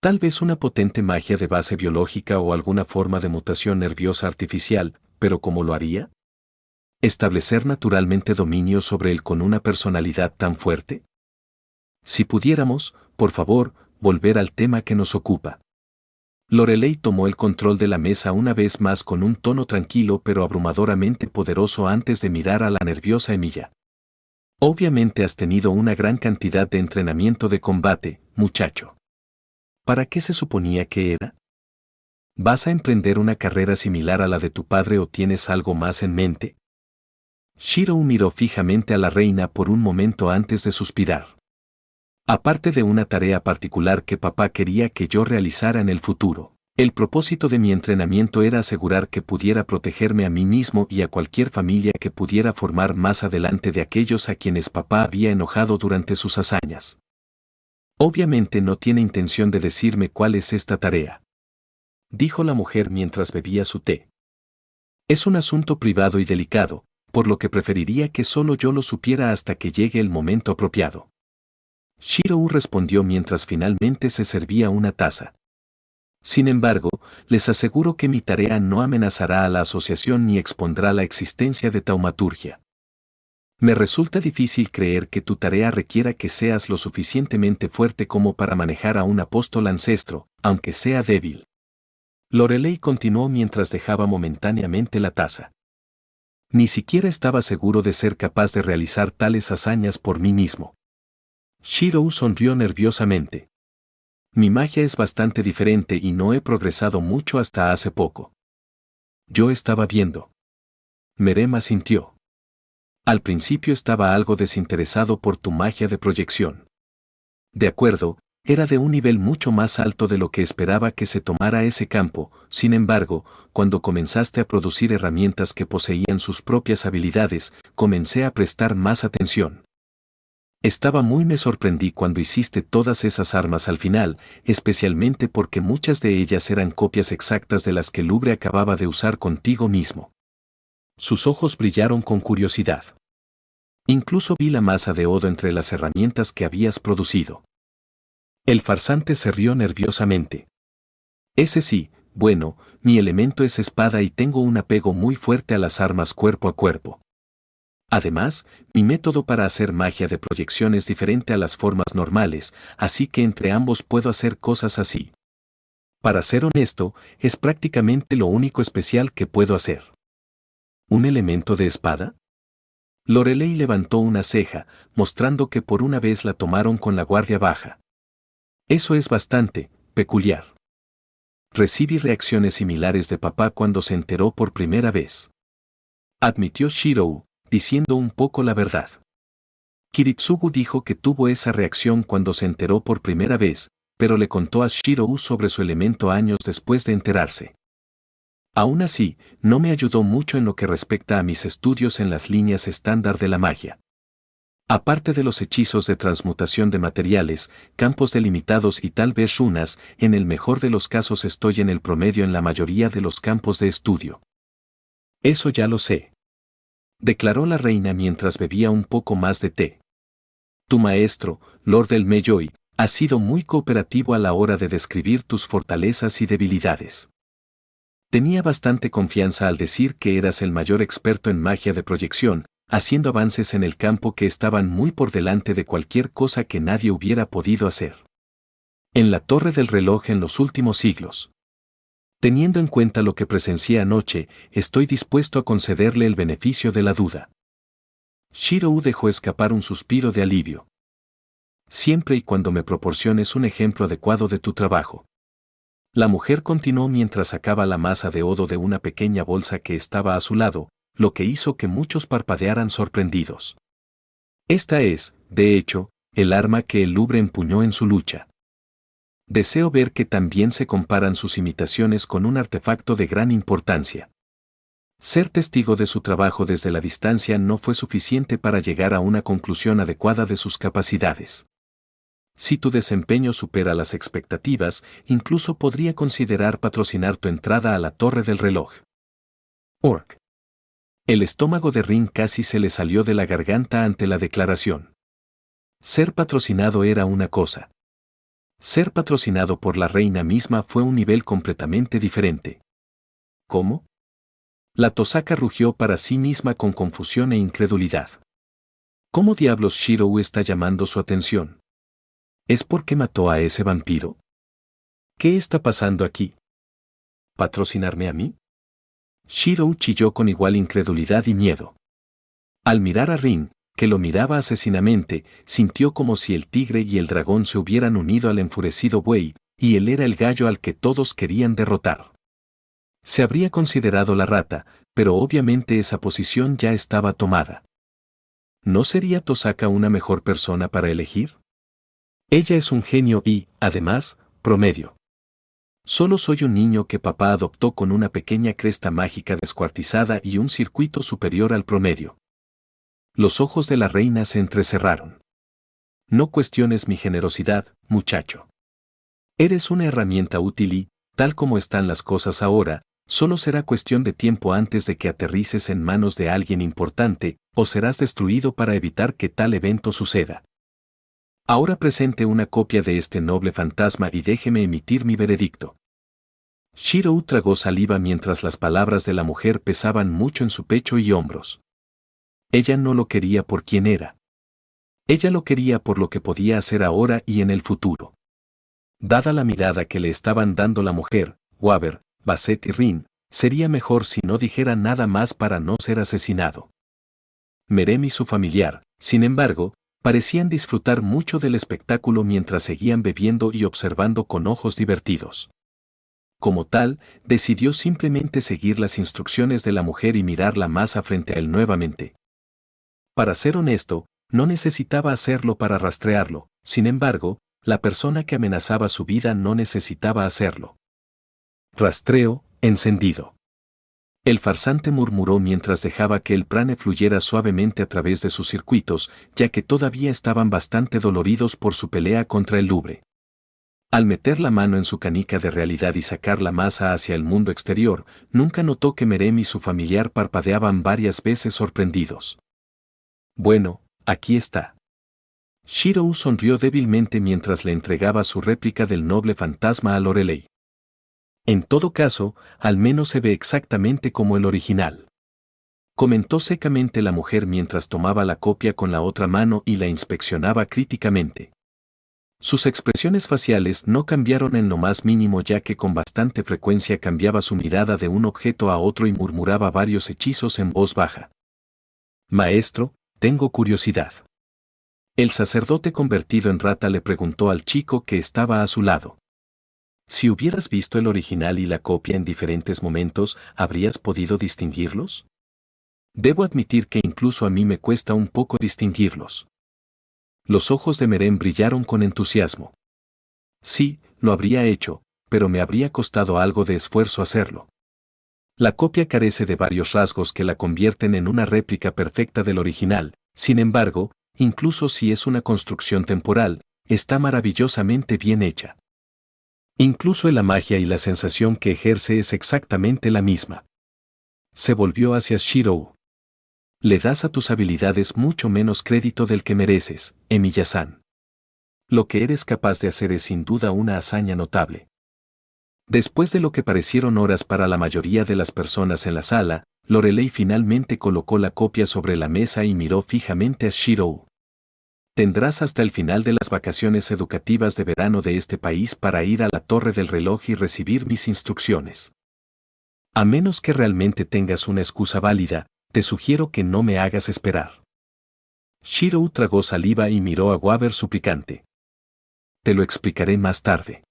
S1: Tal vez una potente magia de base biológica o alguna forma de mutación nerviosa artificial, pero ¿cómo lo haría? ¿Establecer naturalmente dominio sobre él con una personalidad tan fuerte? Si pudiéramos, por favor, volver al tema que nos ocupa. Lorelei tomó el control de la mesa una vez más con un tono tranquilo pero abrumadoramente poderoso antes de mirar a la nerviosa Emilia. Obviamente has tenido una gran cantidad de entrenamiento de combate, muchacho. ¿Para qué se suponía que era? ¿Vas a emprender una carrera similar a la de tu padre o tienes algo más en mente? Shiro miró fijamente a la reina por un momento antes de suspirar. Aparte de una tarea particular que papá quería que yo realizara en el futuro, el propósito de mi entrenamiento era asegurar que pudiera protegerme a mí mismo y a cualquier familia que pudiera formar más adelante de aquellos a quienes papá había enojado durante sus hazañas. Obviamente no tiene intención de decirme cuál es esta tarea, dijo la mujer mientras bebía su té. Es un asunto privado y delicado, por lo que preferiría que solo yo lo supiera hasta que llegue el momento apropiado. Shiro respondió mientras finalmente se servía una taza. Sin embargo, les aseguro que mi tarea no amenazará a la asociación ni expondrá la existencia de taumaturgia. Me resulta difícil creer que tu tarea requiera que seas lo suficientemente fuerte como para manejar a un apóstol ancestro, aunque sea débil. Lorelei continuó mientras dejaba momentáneamente la taza. Ni siquiera estaba seguro de ser capaz de realizar tales hazañas por mí mismo. Shiro sonrió nerviosamente. Mi magia es bastante diferente y no he progresado mucho hasta hace poco. Yo estaba viendo. Merem asintió. Al principio estaba algo desinteresado por tu magia de proyección. De acuerdo, era de un nivel mucho más alto de lo que esperaba que se tomara ese campo, sin embargo, cuando comenzaste a producir herramientas que poseían sus propias habilidades, comencé a prestar más atención. Me sorprendí cuando hiciste todas esas armas al final, especialmente porque muchas de ellas eran copias exactas de las que Lubre acababa de usar contigo mismo. Sus ojos brillaron con curiosidad. Incluso vi la masa de Odo entre las herramientas que habías producido. El farsante se rió nerviosamente. Ese sí, bueno, mi elemento es espada y tengo un apego muy fuerte a las armas cuerpo a cuerpo. Además, mi método para hacer magia de proyección es diferente a las formas normales, así que entre ambos puedo hacer cosas así. Para ser honesto, es prácticamente lo único especial que puedo hacer. ¿Un elemento de espada? Lorelei levantó una ceja, mostrando que por una vez la tomaron con la guardia baja. Eso es bastante peculiar. Recibí reacciones similares de papá cuando se enteró por primera vez. Admitió Shiro, diciendo un poco la verdad. Kiritsugu dijo que tuvo esa reacción cuando se enteró por primera vez, pero le contó a Shiro sobre su elemento años después de enterarse. Aún así, no me ayudó mucho en lo que respecta a mis estudios en las líneas estándar de la magia. Aparte de los hechizos de transmutación de materiales, campos delimitados y tal vez runas, en el mejor de los casos estoy en el promedio en la mayoría de los campos de estudio. Eso ya lo sé, declaró la reina mientras bebía un poco más de té. Tu maestro, Lord del Melloy, ha sido muy cooperativo a la hora de describir tus fortalezas y debilidades. Tenía bastante confianza al decir que eras el mayor experto en magia de proyección, haciendo avances en el campo que estaban muy por delante de cualquier cosa que nadie hubiera podido hacer. En la torre del reloj en los últimos siglos. Teniendo en cuenta lo que presencié anoche, estoy dispuesto a concederle el beneficio de la duda. Shirou dejó escapar un suspiro de alivio. Siempre y cuando me proporciones un ejemplo adecuado de tu trabajo. La mujer continuó mientras sacaba la masa de odo de una pequeña bolsa que estaba a su lado, lo que hizo que muchos parpadearan sorprendidos. Esta es, de hecho, el arma que el Louvre empuñó en su lucha. Deseo ver que también se comparan sus imitaciones con un artefacto de gran importancia. Ser testigo de su trabajo desde la distancia no fue suficiente para llegar a una conclusión adecuada de sus capacidades. Si tu desempeño supera las expectativas, incluso podría considerar patrocinar tu entrada a la torre del reloj. Orc. El estómago de Rin casi se le salió de la garganta ante la declaración. Ser patrocinado era una cosa. Ser patrocinado por la reina misma fue un nivel completamente diferente. ¿Cómo? La Tosaka rugió para sí misma con confusión e incredulidad. ¿Cómo diablos Shirou está llamando su atención? ¿Es porque mató a ese vampiro? ¿Qué está pasando aquí? ¿Patrocinarme a mí? Shirou chilló con igual incredulidad y miedo. Al mirar a Rin, que lo miraba asesinamente, sintió como si el tigre y el dragón se hubieran unido al enfurecido buey, y él era el gallo al que todos querían derrotar. Se habría considerado la rata, pero obviamente esa posición ya estaba tomada. ¿No sería Tosaka una mejor persona para elegir? Ella es un genio y, además, promedio. Solo soy un niño que papá adoptó con una pequeña cresta mágica descuartizada y un circuito superior al promedio. Los ojos de la reina se entrecerraron. No cuestiones mi generosidad, muchacho. Eres una herramienta útil y, tal como están las cosas ahora, solo será cuestión de tiempo antes de que aterrices en manos de alguien importante, o serás destruido para evitar que tal evento suceda. Ahora presente una copia de este noble fantasma y déjeme emitir mi veredicto. Shirou tragó saliva mientras las palabras de la mujer pesaban mucho en su pecho y hombros. Ella no lo quería por quien era. Ella lo quería por lo que podía hacer ahora y en el futuro. Dada la mirada que le estaban dando la mujer, Waver, Basset y Rin, sería mejor si no dijera nada más para no ser asesinado. Merem y su familiar, sin embargo, parecían disfrutar mucho del espectáculo mientras seguían bebiendo y observando con ojos divertidos. Como tal, decidió simplemente seguir las instrucciones de la mujer y mirar la masa frente a él nuevamente. Para ser honesto, no necesitaba hacerlo para rastrearlo, sin embargo, la persona que amenazaba su vida no necesitaba hacerlo. Rastreo, encendido. El farsante murmuró mientras dejaba que el prane fluyera suavemente a través de sus circuitos, ya que todavía estaban bastante doloridos por su pelea contra el Louvre. Al meter la mano en su canica de realidad y sacar la masa hacia el mundo exterior, nunca notó que Merem y su familiar parpadeaban varias veces sorprendidos. Bueno, aquí está. Shirou sonrió débilmente mientras le entregaba su réplica del noble fantasma a Lorelei. En todo caso, al menos se ve exactamente como el original. Comentó secamente la mujer mientras tomaba la copia con la otra mano y la inspeccionaba críticamente. Sus expresiones faciales no cambiaron en lo más mínimo ya que con bastante frecuencia cambiaba su mirada de un objeto a otro y murmuraba varios hechizos en voz baja. Maestro, tengo curiosidad. El sacerdote convertido en rata le preguntó al chico que estaba a su lado. Si hubieras visto el original y la copia en diferentes momentos, ¿habrías podido distinguirlos? Debo admitir que incluso a mí me cuesta un poco distinguirlos. Los ojos de Merem brillaron con entusiasmo. Sí, lo habría hecho, pero me habría costado algo de esfuerzo hacerlo. La copia carece de varios rasgos que la convierten en una réplica perfecta del original, sin embargo, incluso si es una construcción temporal, está maravillosamente bien hecha. Incluso la magia y la sensación que ejerce es exactamente la misma. Se volvió hacia Shirou. Le das a tus habilidades mucho menos crédito del que mereces, Emiya-san. Lo que eres capaz de hacer es sin duda una hazaña notable. Después de lo que parecieron horas para la mayoría de las personas en la sala, Lorelei finalmente colocó la copia sobre la mesa y miró fijamente a Shirou. Tendrás hasta el final de las vacaciones educativas de verano de este país para ir a la Torre del Reloj y recibir mis instrucciones. A menos que realmente tengas una excusa válida, te sugiero que no me hagas esperar. Shirou tragó saliva y miró a Waver suplicante. Te lo explicaré más tarde.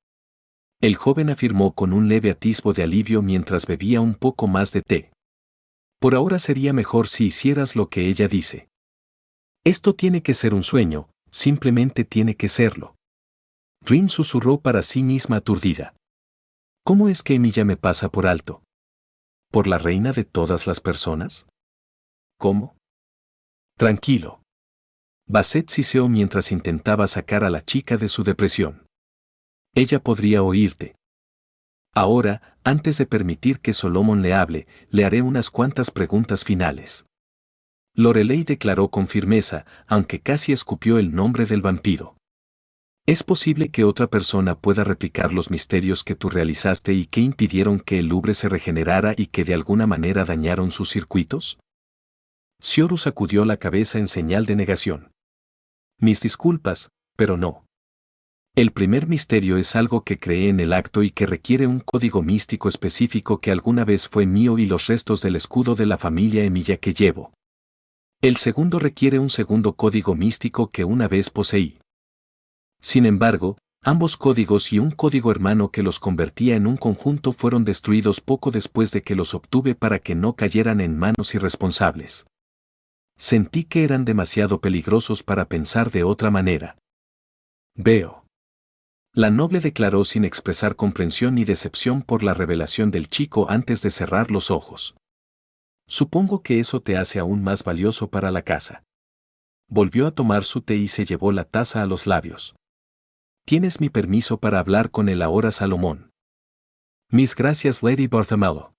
S1: El joven afirmó con un leve atisbo de alivio mientras bebía un poco más de té. Por ahora sería mejor si hicieras lo que ella dice. Esto tiene que ser un sueño, simplemente tiene que serlo. Rin susurró para sí misma aturdida. ¿Cómo es que Emiya me pasa por alto? ¿Por la reina de todas las personas? ¿Cómo? Tranquilo. Basset siseó mientras intentaba sacar a la chica de su depresión. Ella podría oírte. Ahora, antes de permitir que Solomon le hable, le haré unas cuantas preguntas finales. Lorelei declaró con firmeza, aunque casi escupió el nombre del vampiro. ¿Es posible que otra persona pueda replicar los misterios que tú realizaste y que impidieron que el Louvre se regenerara y que de alguna manera dañaron sus circuitos? Sioru sacudió la cabeza en señal de negación. Mis disculpas, pero no. El primer misterio es algo que creé en el acto y que requiere un código místico específico que alguna vez fue mío y los restos del escudo de la familia Emiya que llevo. El segundo requiere un segundo código místico que una vez poseí. Sin embargo, ambos códigos y un código hermano que los convertía en un conjunto fueron destruidos poco después de que los obtuve para que no cayeran en manos irresponsables. Sentí que eran demasiado peligrosos para pensar de otra manera. Veo. La noble declaró sin expresar comprensión ni decepción por la revelación del chico antes de cerrar los ojos. Supongo que eso te hace aún más valioso para la casa. Volvió a tomar su té y se llevó la taza a los labios. Tienes mi permiso para hablar con el ahora Salomón. Mis gracias, Lady Bartholomew.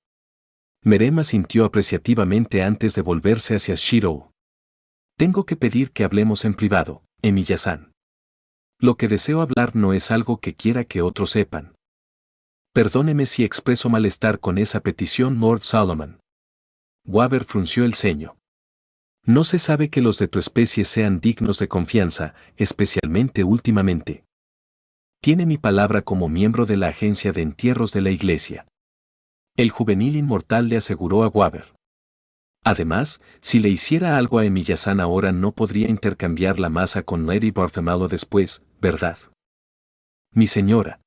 S1: Merem asintió apreciativamente antes de volverse hacia Shirou. Tengo que pedir que hablemos en privado, Emiya-san. Lo que deseo hablar no es algo que quiera que otros sepan. Perdóneme si expreso malestar con esa petición, Lord Solomon. Waver frunció el ceño. No se sabe que los de tu especie sean dignos de confianza, especialmente últimamente. Tiene mi palabra como miembro de la agencia de entierros de la iglesia. El juvenil inmortal le aseguró a Waver. Además, si le hiciera algo a Emiya-san ahora no podría intercambiar la masa con Lady Bartholomew después, ¿verdad? Mi señora.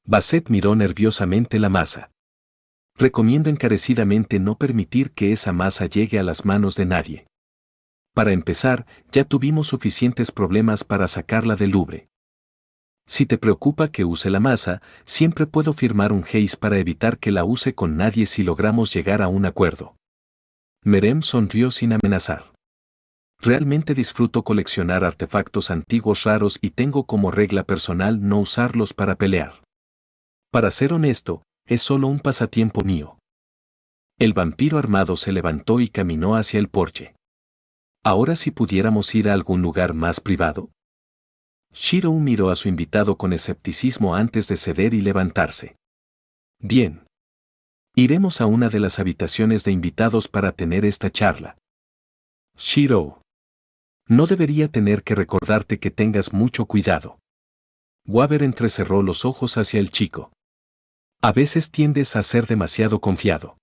S1: Basset miró nerviosamente la masa. Recomiendo encarecidamente no permitir que esa masa llegue a las manos de nadie. Para empezar, ya tuvimos suficientes problemas para sacarla del Louvre. Si te preocupa que use la masa, siempre puedo firmar un haze para evitar que la use con nadie si logramos llegar a un acuerdo. Merem sonrió sin amenazar. Realmente disfruto coleccionar artefactos antiguos raros y tengo como regla personal no usarlos para pelear. Para ser honesto, es solo un pasatiempo mío. El vampiro armado se levantó y caminó hacia el porche. ¿Ahora si pudiéramos ir a algún lugar más privado? Shirou miró a su invitado con escepticismo antes de ceder y levantarse. Bien. Iremos a una de las habitaciones de invitados para tener esta charla. Shirou. No debería tener que recordarte que tengas mucho cuidado. Waver entrecerró los ojos hacia el chico. A veces tiendes a ser demasiado confiado.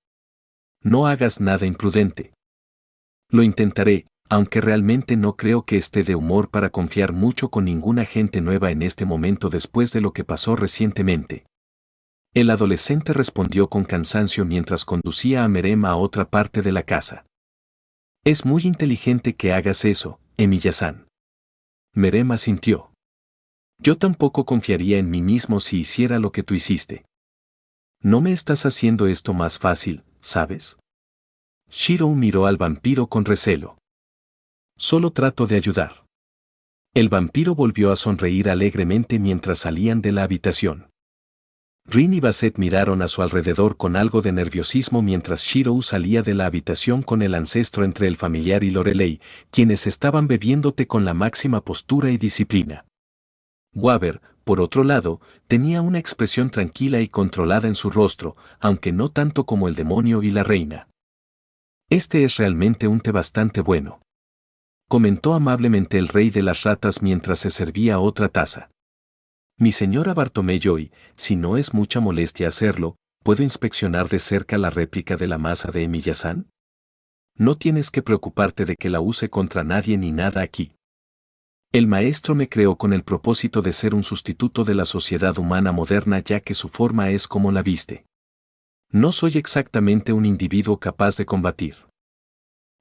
S1: No hagas nada imprudente. Lo intentaré, aunque realmente no creo que esté de humor para confiar mucho con ninguna gente nueva en este momento después de lo que pasó recientemente. El adolescente respondió con cansancio mientras conducía a Merem a otra parte de la casa. Es muy inteligente que hagas eso, Emiya-san. Merem asintió. Yo tampoco confiaría en mí mismo si hiciera lo que tú hiciste. ¿No me estás haciendo esto más fácil, ¿sabes? Shirou miró al vampiro con recelo. Solo trato de ayudar. El vampiro volvió a sonreír alegremente mientras salían de la habitación. Rin y Basset miraron a su alrededor con algo de nerviosismo mientras Shirou salía de la habitación con el ancestro entre el familiar y Lorelei, quienes estaban bebiendo té con la máxima postura y disciplina. Waver, por otro lado, tenía una expresión tranquila y controlada en su rostro, aunque no tanto como el demonio y la reina. Este es realmente un té bastante bueno, comentó amablemente el rey de las ratas mientras se servía otra taza. Mi señora Bartomeu, si no es mucha molestia hacerlo, ¿puedo inspeccionar de cerca la réplica de la masa de Emilia-san? No tienes que preocuparte de que la use contra nadie ni nada aquí. El maestro me creó con el propósito de ser un sustituto de la sociedad humana moderna ya que su forma es como la viste. No soy exactamente un individuo capaz de combatir.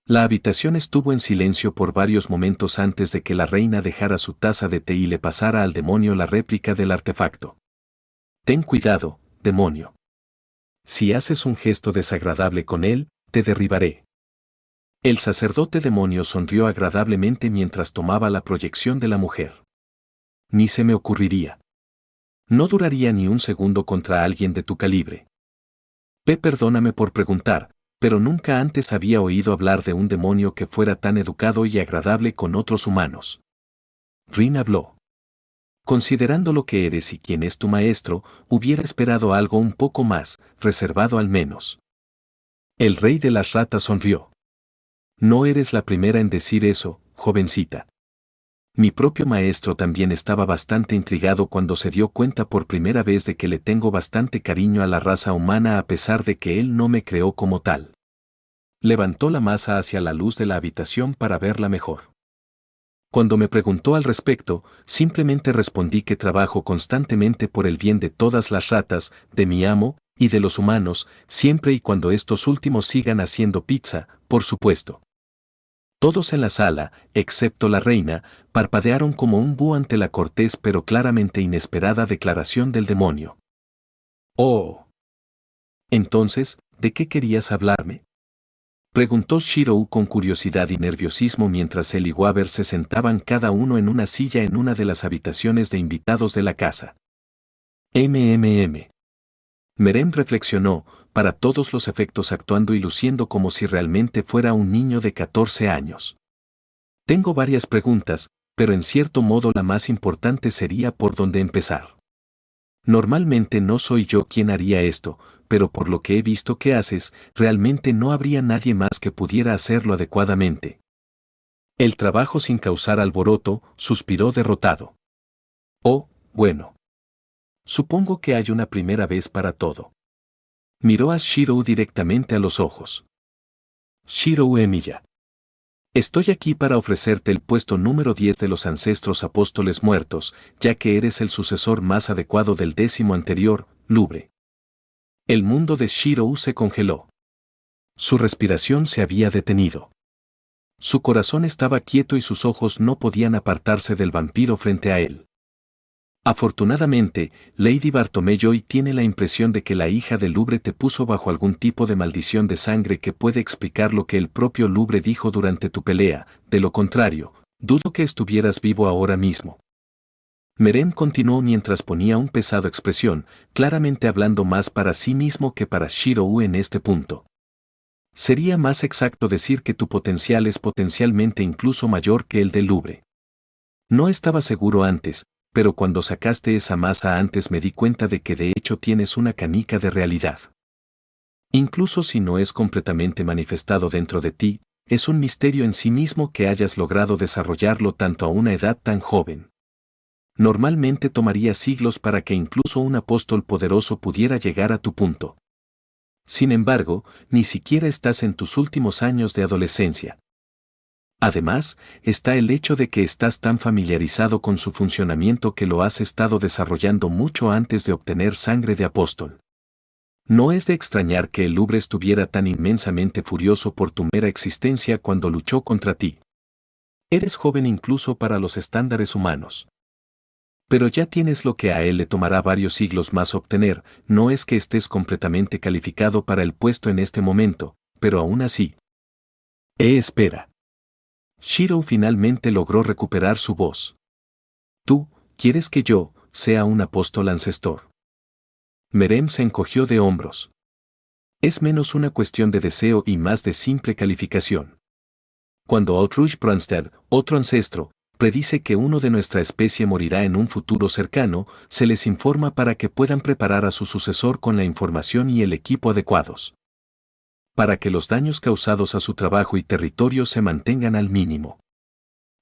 S1: La habitación estuvo en silencio por varios momentos antes de que la reina dejara su taza de té y le pasara al demonio la réplica del artefacto. Ten cuidado, demonio. Si haces un gesto desagradable con él, te derribaré. El sacerdote demonio sonrió agradablemente mientras tomaba la proyección de la mujer. Ni se me ocurriría. No duraría ni un segundo contra alguien de tu calibre. Perdóname por preguntar, pero nunca antes había oído hablar de un demonio que fuera tan educado y agradable con otros humanos. Rin habló. Considerando lo que eres y quién es tu maestro, hubiera esperado algo un poco más, reservado al menos. El rey de las ratas sonrió. No eres la primera en decir eso, jovencita. Mi propio maestro también estaba bastante intrigado cuando se dio cuenta por primera vez de que le tengo bastante cariño a la raza humana a pesar de que él no me creó como tal. Levantó la masa hacia la luz de la habitación para verla mejor. Cuando me preguntó al respecto, simplemente respondí que trabajo constantemente por el bien de todas las ratas, de mi amo, y de los humanos, siempre y cuando estos últimos sigan haciendo pizza, por supuesto. Todos en la sala, excepto la reina, parpadearon como un búho ante la cortés pero claramente inesperada declaración del demonio. «Oh. Entonces, ¿de qué querías hablarme?», preguntó Shirou con curiosidad y nerviosismo mientras él y Waver se sentaban cada uno en una silla en una de las habitaciones de invitados de la casa. Meren reflexionó, para todos los efectos actuando y luciendo como si realmente fuera un niño de 14 años. Tengo varias preguntas, pero en cierto modo la más importante sería por dónde empezar. Normalmente no soy yo quien haría esto, pero por lo que he visto que haces, realmente no habría nadie más que pudiera hacerlo adecuadamente. El trabajo sin causar alboroto, suspiró derrotado. Oh, bueno. Supongo que hay una primera vez para todo. Miró a Shirou directamente a los ojos. Shirou Emilia. Estoy aquí para ofrecerte el puesto número 10 de los ancestros apóstoles muertos, ya que eres el sucesor más adecuado del 10º anterior, Lubre. El mundo de Shirou se congeló. Su respiración se había detenido. Su corazón estaba quieto y sus ojos no podían apartarse del vampiro frente a él. Afortunadamente, Lady Bartomeu tiene la impresión de que la hija de Lubre te puso bajo algún tipo de maldición de sangre que puede explicar lo que el propio Lubre dijo durante tu pelea, de lo contrario, dudo que estuvieras vivo ahora mismo. Meren continuó mientras ponía un pesado expresión, claramente hablando más para sí mismo que para Shirou en este punto. Sería más exacto decir que tu potencial es potencialmente incluso mayor que el de Lubre. No estaba seguro antes, pero cuando sacaste esa masa antes me di cuenta de que de hecho tienes una canica de realidad. Incluso si no es completamente manifestado dentro de ti, es un misterio en sí mismo que hayas logrado desarrollarlo tanto a una edad tan joven. Normalmente tomaría siglos para que incluso un apóstol poderoso pudiera llegar a tu punto. Sin embargo, ni siquiera estás en tus últimos años de adolescencia. Además, está el hecho de que estás tan familiarizado con su funcionamiento que lo has estado desarrollando mucho antes de obtener sangre de apóstol. No es de extrañar que el Lubre estuviera tan inmensamente furioso por tu mera existencia cuando luchó contra ti. Eres joven incluso para los estándares humanos. Pero ya tienes lo que a él le tomará varios siglos más obtener, no es que estés completamente calificado para el puesto en este momento, pero aún así. Espera. Shiro finalmente logró recuperar su voz. Tú, ¿quieres que yo sea un apóstol ancestor? Merem se encogió de hombros. Es menos una cuestión de deseo y más de simple calificación. Cuando Outrush Brunstad, otro ancestro, predice que uno de nuestra especie morirá en un futuro cercano, se les informa para que puedan preparar a su sucesor con la información y el equipo adecuados. Para que los daños causados a su trabajo y territorio se mantengan al mínimo.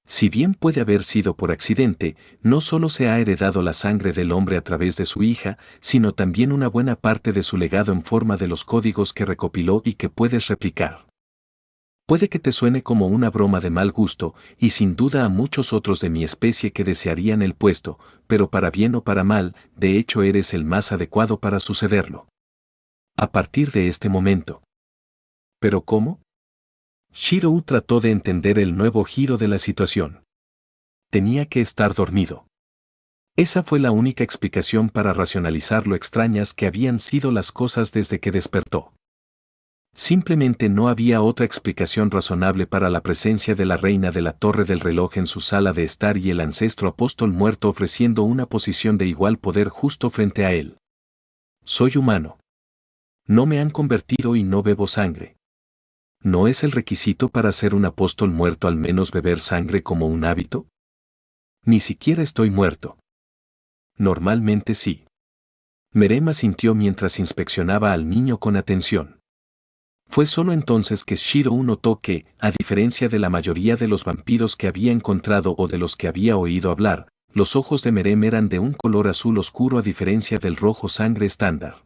S1: Si bien puede haber sido por accidente, no solo se ha heredado la sangre del hombre a través de su hija, sino también una buena parte de su legado en forma de los códigos que recopiló y que puedes replicar. Puede que te suene como una broma de mal gusto, y sin duda a muchos otros de mi especie que desearían el puesto, pero para bien o para mal, de hecho eres el más adecuado para sucederlo. A partir de este momento. ¿Pero cómo? Shiro trató de entender el nuevo giro de la situación. Tenía que estar dormido. Esa fue la única explicación para racionalizar lo extrañas que habían sido las cosas desde que despertó. Simplemente no había otra explicación razonable para la presencia de la reina de la torre del reloj en su sala de estar y el ancestro apóstol muerto ofreciendo una posición de igual poder justo frente a él. Soy humano. No me han convertido y no bebo sangre. ¿No es el requisito para ser un apóstol muerto al menos beber sangre como un hábito? Ni siquiera estoy muerto. Normalmente sí. Merem asintió mientras inspeccionaba al niño con atención. Fue solo entonces que Shiro notó que, a diferencia de la mayoría de los vampiros que había encontrado o de los que había oído hablar, los ojos de Merem eran de un color azul oscuro a diferencia del rojo sangre estándar.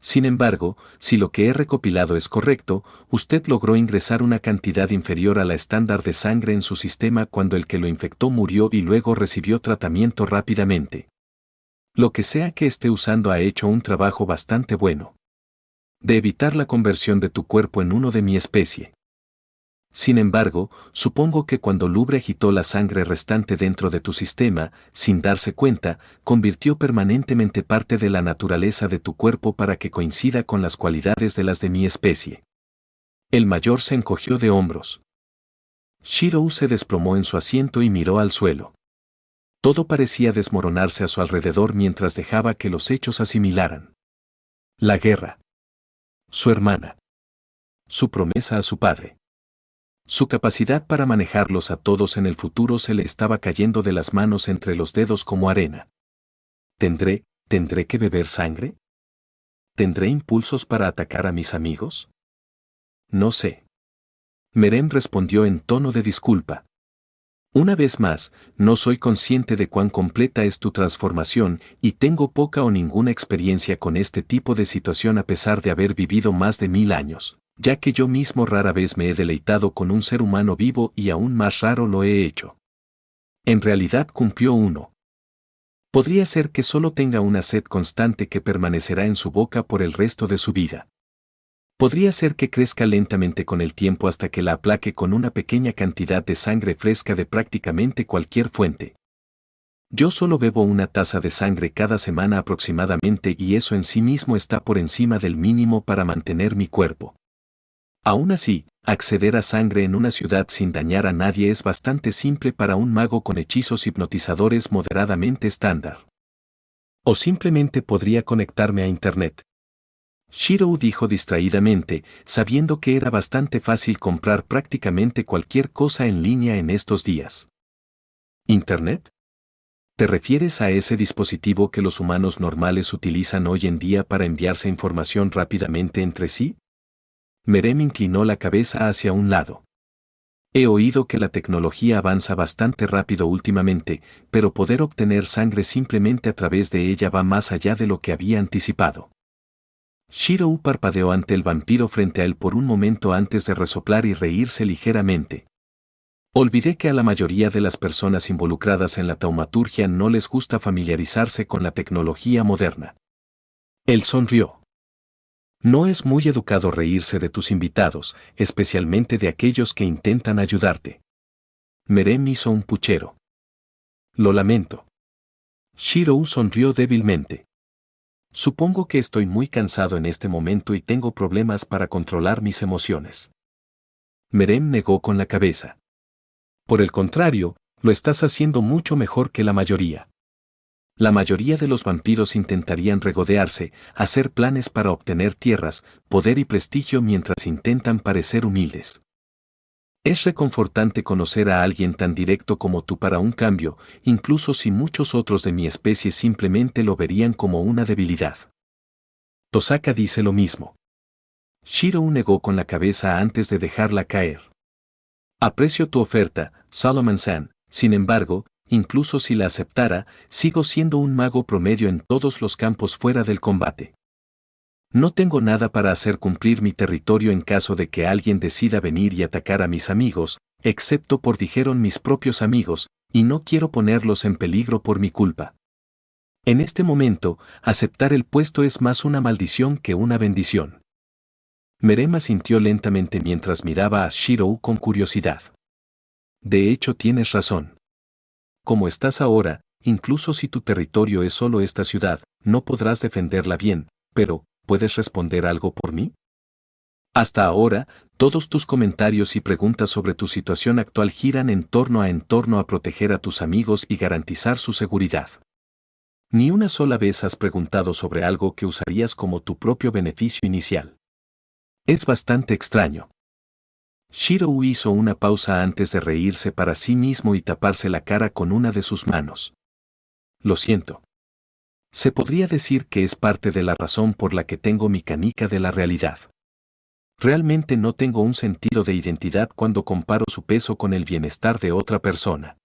S1: Sin embargo, si lo que he recopilado es correcto, usted logró ingresar una cantidad inferior a la estándar de sangre en su sistema cuando el que lo infectó murió y luego recibió tratamiento rápidamente. Lo que sea que esté usando ha hecho un trabajo bastante bueno. De evitar la conversión de tu cuerpo en uno de mi especie. Sin embargo, supongo que cuando Lubre agitó la sangre restante dentro de tu sistema, sin darse cuenta, convirtió permanentemente parte de la naturaleza de tu cuerpo para que coincida con las cualidades de las de mi especie. El mayor se encogió de hombros. Shiro se desplomó en su asiento y miró al suelo. Todo parecía desmoronarse a su alrededor mientras dejaba que los hechos asimilaran. La guerra. Su hermana. Su promesa a su padre. Su capacidad para manejarlos a todos en el futuro se le estaba cayendo de las manos entre los dedos como arena. ¿Tendré que beber sangre? ¿Tendré impulsos para atacar a mis amigos? No sé. Merem respondió en tono de disculpa. Una vez más, no soy consciente de cuán completa es tu transformación y tengo poca o ninguna experiencia con este tipo de situación a pesar de haber vivido más de 1000 años, ya que yo mismo rara vez me he deleitado con un ser humano vivo y aún más raro lo he hecho. En realidad cumplió uno. Podría ser que solo tenga una sed constante que permanecerá en su boca por el resto de su vida. Podría ser que crezca lentamente con el tiempo hasta que la aplaque con una pequeña cantidad de sangre fresca de prácticamente cualquier fuente. Yo solo bebo una taza de sangre cada semana aproximadamente y eso en sí mismo está por encima del mínimo para mantener mi cuerpo. Aún así, acceder a sangre en una ciudad sin dañar a nadie es bastante simple para un mago con hechizos hipnotizadores moderadamente estándar. O simplemente podría conectarme a Internet. Shiro dijo distraídamente, sabiendo que era bastante fácil comprar prácticamente cualquier cosa en línea en estos días. ¿Internet? ¿Te refieres a ese dispositivo que los humanos normales utilizan hoy en día para enviarse información rápidamente entre sí? Merem inclinó la cabeza hacia un lado. He oído que la tecnología avanza bastante rápido últimamente, pero poder obtener sangre simplemente a través de ella va más allá de lo que había anticipado. Shiro parpadeó ante el vampiro frente a él por un momento antes de resoplar y reírse ligeramente. Olvidé que a la mayoría de las personas involucradas en la taumaturgia no les gusta familiarizarse con la tecnología moderna. Él sonrió. No es muy educado reírse de tus invitados, especialmente de aquellos que intentan ayudarte. Merem hizo un puchero. Lo lamento. Shirou sonrió débilmente. Supongo que estoy muy cansado en este momento y tengo problemas para controlar mis emociones. Merem negó con la cabeza. Por el contrario, lo estás haciendo mucho mejor que la mayoría. La mayoría de los vampiros intentarían regodearse, hacer planes para obtener tierras, poder y prestigio mientras intentan parecer humildes. Es reconfortante conocer a alguien tan directo como tú para un cambio, incluso si muchos otros de mi especie simplemente lo verían como una debilidad. Tosaka dice lo mismo. Shirou negó con la cabeza antes de dejarla caer. Aprecio tu oferta, Solomon-san, sin embargo, incluso si la aceptara, sigo siendo un mago promedio en todos los campos fuera del combate. No tengo nada para hacer cumplir mi territorio en caso de que alguien decida venir y atacar a mis amigos, excepto por dijeron mis propios amigos, y no quiero ponerlos en peligro por mi culpa. En este momento, aceptar el puesto es más una maldición que una bendición. Merem asintió lentamente mientras miraba a Shirou con curiosidad. De hecho, tienes razón. Como estás ahora, incluso si tu territorio es solo esta ciudad, no podrás defenderla bien, pero, ¿puedes responder algo por mí? Hasta ahora, todos tus comentarios y preguntas sobre tu situación actual giran en torno a proteger a tus amigos y garantizar su seguridad. Ni una sola vez has preguntado sobre algo que usarías como tu propio beneficio inicial. Es bastante extraño. Shirou hizo una pausa antes de reírse para sí mismo y taparse la cara con una de sus manos. Lo siento. Se podría decir que es parte de la razón por la que tengo mi canica de la realidad. Realmente no tengo un sentido de identidad cuando comparo su peso con el bienestar de otra persona.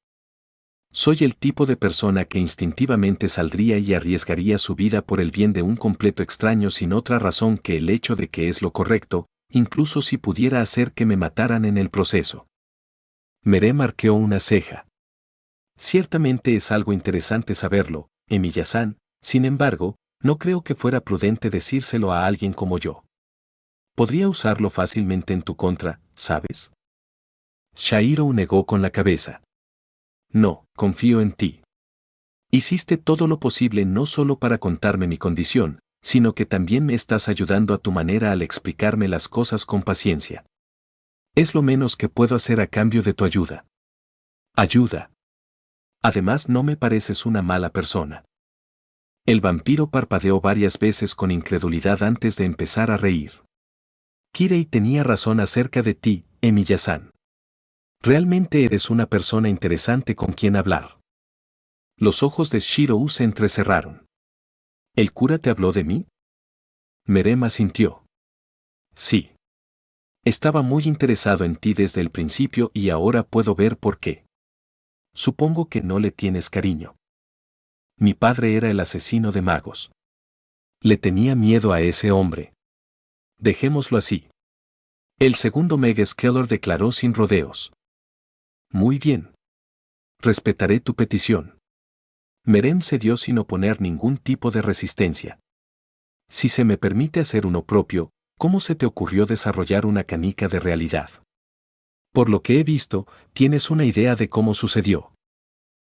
S1: Soy el tipo de persona que instintivamente saldría y arriesgaría su vida por el bien de un completo extraño sin otra razón que el hecho de que es lo correcto, incluso si pudiera hacer que me mataran en el proceso. Merem arqueó una ceja. Ciertamente es algo interesante saberlo, Emiya-san, sin embargo, no creo que fuera prudente decírselo a alguien como yo. Podría usarlo fácilmente en tu contra, ¿sabes? Shirou negó con la cabeza. No, confío en ti. Hiciste todo lo posible no solo para contarme mi condición, sino que también me estás ayudando a tu manera al explicarme las cosas con paciencia. Es lo menos que puedo hacer a cambio de tu ayuda. Ayuda. Además, no me pareces una mala persona. El vampiro parpadeó varias veces con incredulidad antes de empezar a reír. Kirei tenía razón acerca de ti, Emiya-san. Realmente eres una persona interesante con quien hablar. Los ojos de Shirou se entrecerraron. ¿El cura te habló de mí? Merem asintió. Sí. Estaba muy interesado en ti desde el principio y ahora puedo ver por qué. Supongo que no le tienes cariño. Mi padre era el asesino de magos. Le tenía miedo a ese hombre. Dejémoslo así. El segundo Mega Scalar declaró sin rodeos. Muy bien. Respetaré tu petición. Merem cedió sin oponer ningún tipo de resistencia. Si se me permite hacer uno propio, ¿cómo se te ocurrió desarrollar una canica de realidad? Por lo que he visto, tienes una idea de cómo sucedió.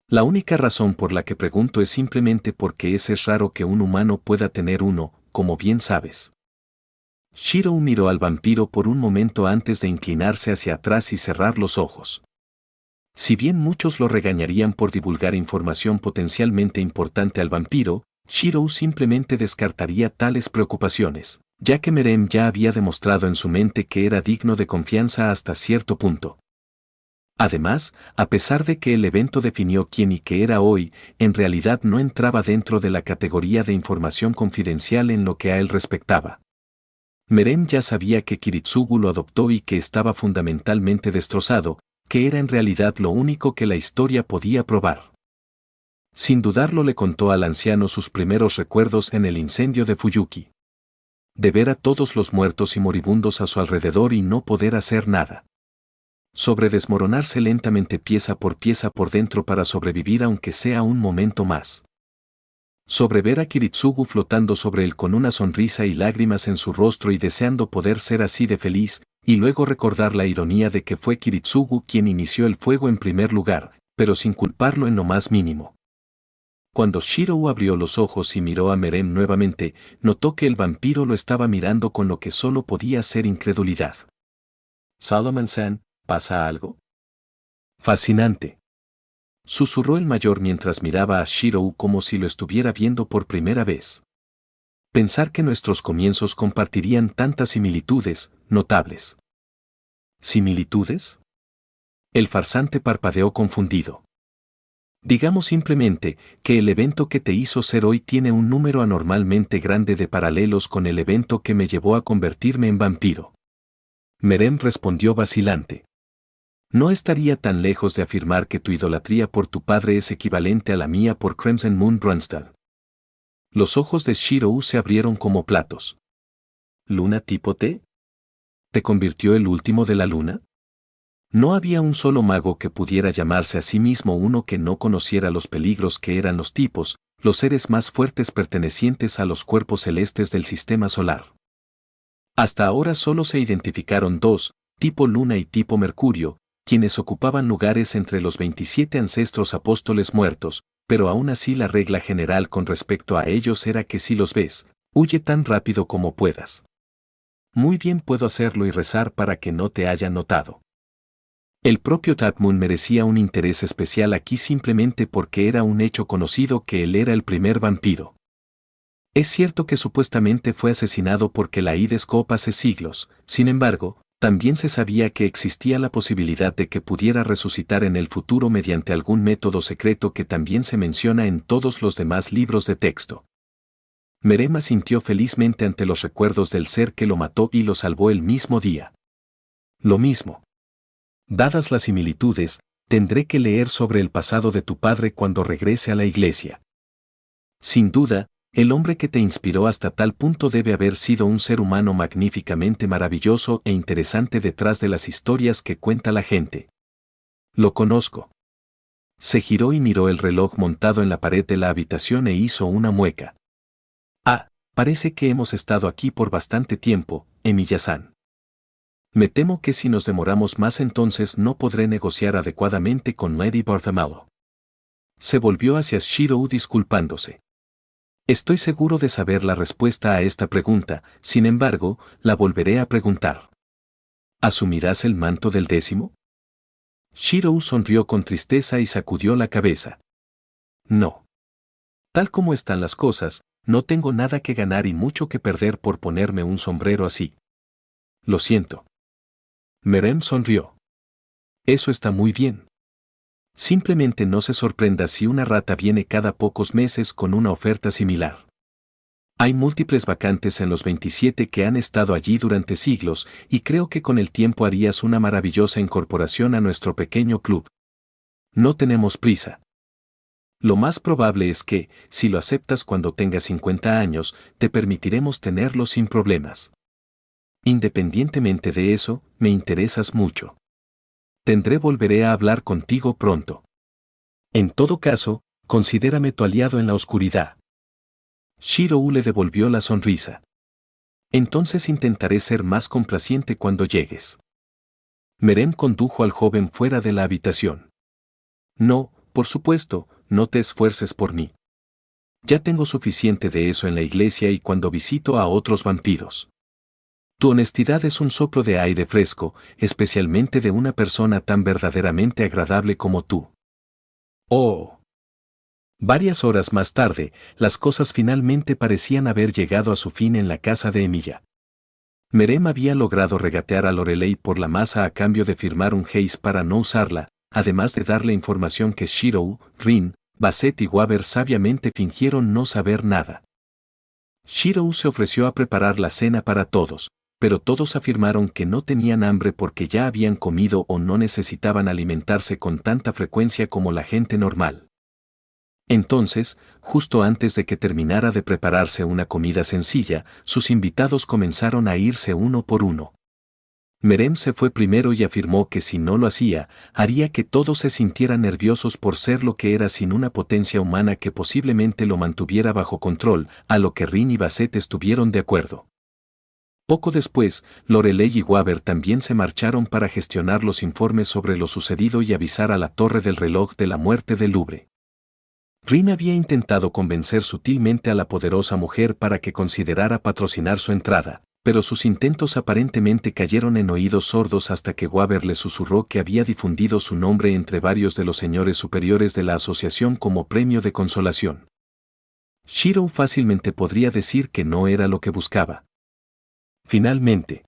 S1: La única razón por la que pregunto es simplemente porque es raro que un humano pueda tener uno, como bien sabes. Shirou miró al vampiro por un momento antes de inclinarse hacia atrás y cerrar los ojos. Si bien muchos lo regañarían por divulgar información potencialmente importante al vampiro, Shirou simplemente descartaría tales preocupaciones, ya que Merem ya había demostrado en su mente que era digno de confianza hasta cierto punto. Además, a pesar de que el evento definió quién y qué era hoy, en realidad no entraba dentro de la categoría de información confidencial en lo que a él respectaba. Merem ya sabía que Kiritsugu lo adoptó y que estaba fundamentalmente destrozado, que era en realidad lo único que la historia podía probar. Sin dudarlo le contó al anciano sus primeros recuerdos en el incendio de Fuyuki. De ver a todos los muertos y moribundos a su alrededor y no poder hacer nada. Sobre desmoronarse lentamente pieza por dentro para sobrevivir aunque sea un momento más. Sobre ver a Kiritsugu flotando sobre él con una sonrisa y lágrimas en su rostro y deseando poder ser así de feliz, y luego recordar la ironía de que fue Kiritsugu quien inició el fuego en primer lugar, pero sin culparlo en lo más mínimo. Cuando Shirou abrió los ojos y miró a Merem nuevamente, notó que el vampiro lo estaba mirando con lo que solo podía ser incredulidad. «Solomon-san, ¿pasa algo?» «Fascinante», susurró el mayor mientras miraba a Shirou como si lo estuviera viendo por primera vez. Pensar que nuestros comienzos compartirían tantas similitudes, notables. ¿Similitudes? El farsante parpadeó confundido. Digamos simplemente que el evento que te hizo ser hoy tiene un número anormalmente grande de paralelos con el evento que me llevó a convertirme en vampiro. Merem respondió vacilante. No estaría tan lejos de afirmar que tu idolatría por tu padre es equivalente a la mía por Crimson Moon Brunstad. Los ojos de Shirou se abrieron como platos. ¿Luna tipo T? ¿Te convirtió el último de la luna? No había un solo mago que pudiera llamarse a sí mismo uno que no conociera los peligros que eran los tipos, los seres más fuertes pertenecientes a los cuerpos celestes del sistema solar. Hasta ahora solo se identificaron dos, tipo Luna y tipo Mercurio, quienes ocupaban lugares entre los 27 ancestros apóstoles muertos, pero aún así la regla general con respecto a ellos era que si los ves, huye tan rápido como puedas. Muy bien, puedo hacerlo y rezar para que no te hayan notado. El propio Tatmoon merecía un interés especial aquí simplemente porque era un hecho conocido que él era el primer vampiro. Es cierto que supuestamente fue asesinado porque la id escopó hace siglos, sin embargo, también se sabía que existía la posibilidad de que pudiera resucitar en el futuro mediante algún método secreto que también se menciona en todos los demás libros de texto. Merem asintió felizmente ante los recuerdos del ser que lo mató y lo salvó el mismo día. Lo mismo. Dadas las similitudes, tendré que leer sobre el pasado de tu padre cuando regrese a la iglesia. Sin duda, el hombre que te inspiró hasta tal punto debe haber sido un ser humano magníficamente maravilloso e interesante detrás de las historias que cuenta la gente. Lo conozco. Se giró y miró el reloj montado en la pared de la habitación e hizo una mueca. Ah, parece que hemos estado aquí por bastante tiempo, Emiya-san. Me temo que si nos demoramos más entonces no podré negociar adecuadamente con Lady Bartholomew. Se volvió hacia Shirou disculpándose. Estoy seguro de saber la respuesta a esta pregunta, sin embargo, la volveré a preguntar. ¿Asumirás el manto del 10? Shirou sonrió con tristeza y sacudió la cabeza. No. Tal como están las cosas, no tengo nada que ganar y mucho que perder por ponerme un sombrero así. Lo siento. Merem sonrió. Eso está muy bien. Simplemente no se sorprenda si una rata viene cada pocos meses con una oferta similar. Hay múltiples vacantes en los 27 que han estado allí durante siglos y creo que con el tiempo harías una maravillosa incorporación a nuestro pequeño club. No tenemos prisa. Lo más probable es que, si lo aceptas cuando tengas 50 años, te permitiremos tenerlo sin problemas. Independientemente de eso, me interesas mucho. Volveré a hablar contigo pronto. En todo caso, considérame tu aliado en la oscuridad. Shirou le devolvió la sonrisa. Entonces intentaré ser más complaciente cuando llegues. Merem condujo al joven fuera de la habitación. No, por supuesto, no te esfuerces por mí. Ya tengo suficiente de eso en la iglesia y cuando visito a otros vampiros. Tu honestidad es un soplo de aire fresco, especialmente de una persona tan verdaderamente agradable como tú. Oh. Varias horas más tarde, las cosas finalmente parecían haber llegado a su fin en la casa de Emiya. Merem había logrado regatear a Lorelei por la masa a cambio de firmar un haze para no usarla, además de darle información que Shirou, Rin, Basset y Waver sabiamente fingieron no saber nada. Shirou se ofreció a preparar la cena para todos, pero todos afirmaron que no tenían hambre porque ya habían comido o no necesitaban alimentarse con tanta frecuencia como la gente normal. Entonces, justo antes de que terminara de prepararse una comida sencilla, sus invitados comenzaron a irse uno por uno. Merem se fue primero y afirmó que si no lo hacía, haría que todos se sintieran nerviosos por ser lo que era sin una potencia humana que posiblemente lo mantuviera bajo control, a lo que Rin y Basset estuvieron de acuerdo. Poco después, Lorelei y Waver también se marcharon para gestionar los informes sobre lo sucedido y avisar a la torre del reloj de la muerte del Louvre. Rin había intentado convencer sutilmente a la poderosa mujer para que considerara patrocinar su entrada, pero sus intentos aparentemente cayeron en oídos sordos hasta que Waver le susurró que había difundido su nombre entre varios de los señores superiores de la asociación como premio de consolación. Shiro fácilmente podría decir que no era lo que buscaba. Finalmente,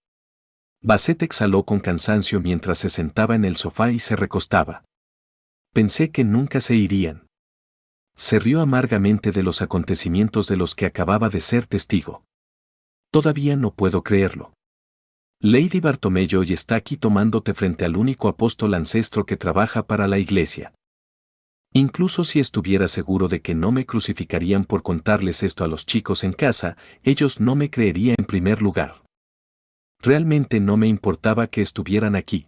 S1: Basset exhaló con cansancio mientras se sentaba en el sofá y se recostaba. Pensé que nunca se irían. Se rió amargamente de los acontecimientos de los que acababa de ser testigo. Todavía no puedo creerlo. Lady Bartomeu hoy está aquí tomándote frente al único apóstol ancestro que trabaja para la iglesia. Incluso si estuviera seguro de que no me crucificarían por contarles esto a los chicos en casa, ellos no me creerían en primer lugar. Realmente no me importaba que estuvieran aquí.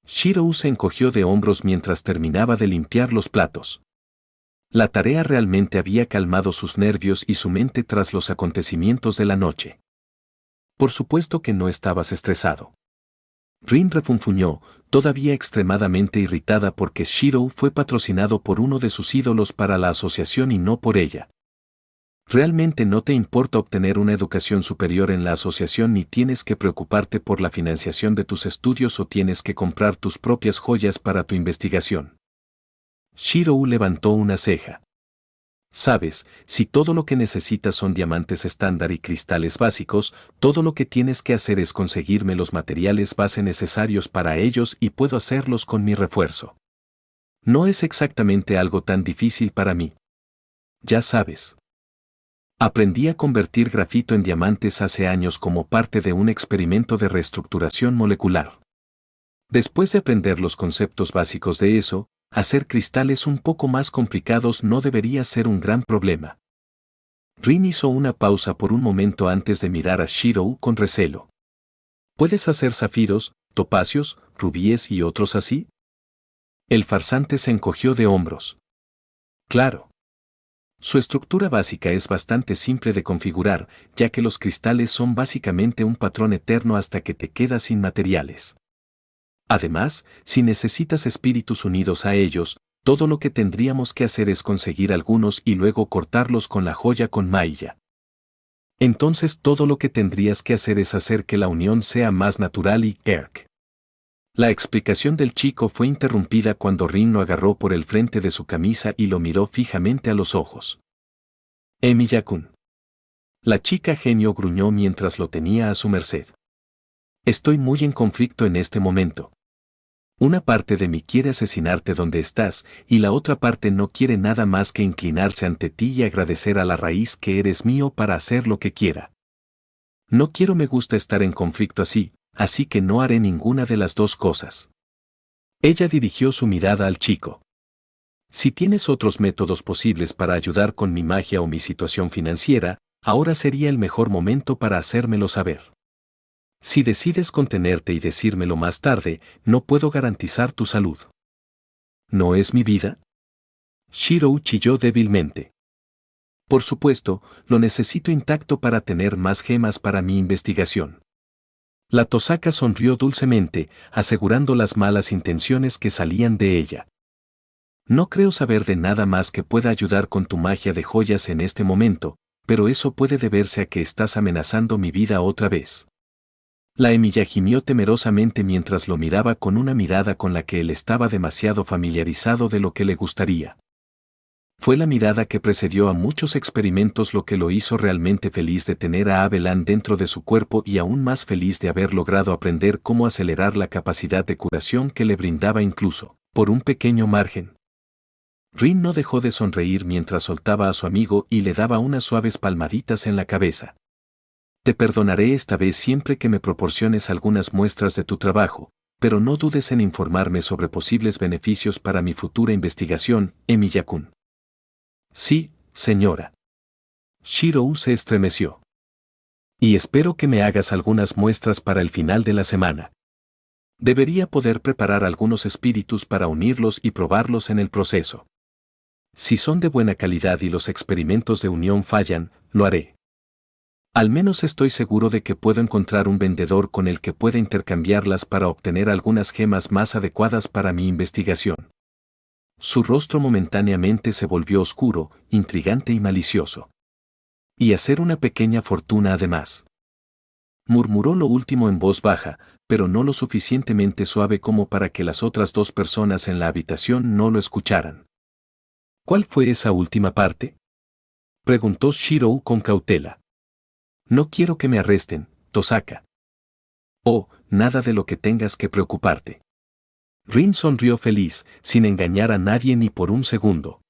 S1: Shiro se encogió de hombros mientras terminaba de limpiar los platos. La tarea realmente había calmado sus nervios y su mente tras los acontecimientos de la noche. Por supuesto que no estabas estresado. Rin refunfuñó, todavía extremadamente irritada porque Shiro fue patrocinado por uno de sus ídolos para la asociación y no por ella. Realmente no te importa obtener una educación superior en la asociación ni tienes que preocuparte por la financiación de tus estudios o tienes que comprar tus propias joyas para tu investigación. Shiro levantó una ceja. Sabes, si todo lo que necesitas son diamantes estándar y cristales básicos, todo lo que tienes que hacer es conseguirme los materiales base necesarios para ellos y puedo hacerlos con mi refuerzo. No es exactamente algo tan difícil para mí. Ya sabes. Aprendí a convertir grafito en diamantes hace años como parte de un experimento de reestructuración molecular. Después de aprender los conceptos básicos de eso, hacer cristales un poco más complicados no debería ser un gran problema. Rin hizo una pausa por un momento antes de mirar a Shiro con recelo. ¿Puedes hacer zafiros, topacios, rubíes y otros así? El farsante se encogió de hombros. Claro. Su estructura básica es bastante simple de configurar, ya que los cristales son básicamente un patrón eterno hasta que te quedas sin materiales. Además, si necesitas espíritus unidos a ellos, todo lo que tendríamos que hacer es conseguir algunos y luego cortarlos con la joya con Maya. Entonces todo lo que tendrías que hacer es hacer que la unión sea más natural y Erk. La explicación del chico fue interrumpida cuando Rin lo agarró por el frente de su camisa y lo miró fijamente a los ojos. Emiya-kun. La chica genio gruñó mientras lo tenía a su merced. Estoy muy en conflicto en este momento. Una parte de mí quiere asesinarte donde estás, y la otra parte no quiere nada más que inclinarse ante ti y agradecer a la raíz que eres mío para hacer lo que quiera. No quiero me gusta estar en conflicto así que no haré ninguna de las dos cosas. Ella dirigió su mirada al chico. Si tienes otros métodos posibles para ayudar con mi magia o mi situación financiera, ahora sería el mejor momento para hacérmelo saber. Si decides contenerte y decírmelo más tarde, no puedo garantizar tu salud. ¿No es mi vida? Shiro chilló débilmente. Por supuesto, lo necesito intacto para tener más gemas para mi investigación. La Tosaka sonrió dulcemente, asegurando las malas intenciones que salían de ella. No creo saber de nada más que pueda ayudar con tu magia de joyas en este momento, pero eso puede deberse a que estás amenazando mi vida otra vez. La Emiya gimió temerosamente mientras lo miraba con una mirada con la que él estaba demasiado familiarizado de lo que le gustaría. Fue la mirada que precedió a muchos experimentos lo que lo hizo realmente feliz de tener a Abelan dentro de su cuerpo y aún más feliz de haber logrado aprender cómo acelerar la capacidad de curación que le brindaba incluso, por un pequeño margen. Rin no dejó de sonreír mientras soltaba a su amigo y le daba unas suaves palmaditas en la cabeza. Te perdonaré esta vez siempre que me proporciones algunas muestras de tu trabajo, pero no dudes en informarme sobre posibles beneficios para mi futura investigación, Emiya-kun. Sí, señora. Shiro se estremeció. Y espero que me hagas algunas muestras para el final de la semana. Debería poder preparar algunos espíritus para unirlos y probarlos en el proceso. Si son de buena calidad y los experimentos de unión fallan, lo haré. Al menos estoy seguro de que puedo encontrar un vendedor con el que pueda intercambiarlas para obtener algunas gemas más adecuadas para mi investigación. Su rostro momentáneamente se volvió oscuro, intrigante y malicioso. Y hacer una pequeña fortuna además. Murmuró lo último en voz baja, pero no lo suficientemente suave como para que las otras dos personas en la habitación no lo escucharan. ¿Cuál fue esa última parte? Preguntó Shirou con cautela. No quiero que me arresten, Tosaka. Oh, nada de lo que tengas que preocuparte. Rin sonrió feliz, sin engañar a nadie ni por un segundo.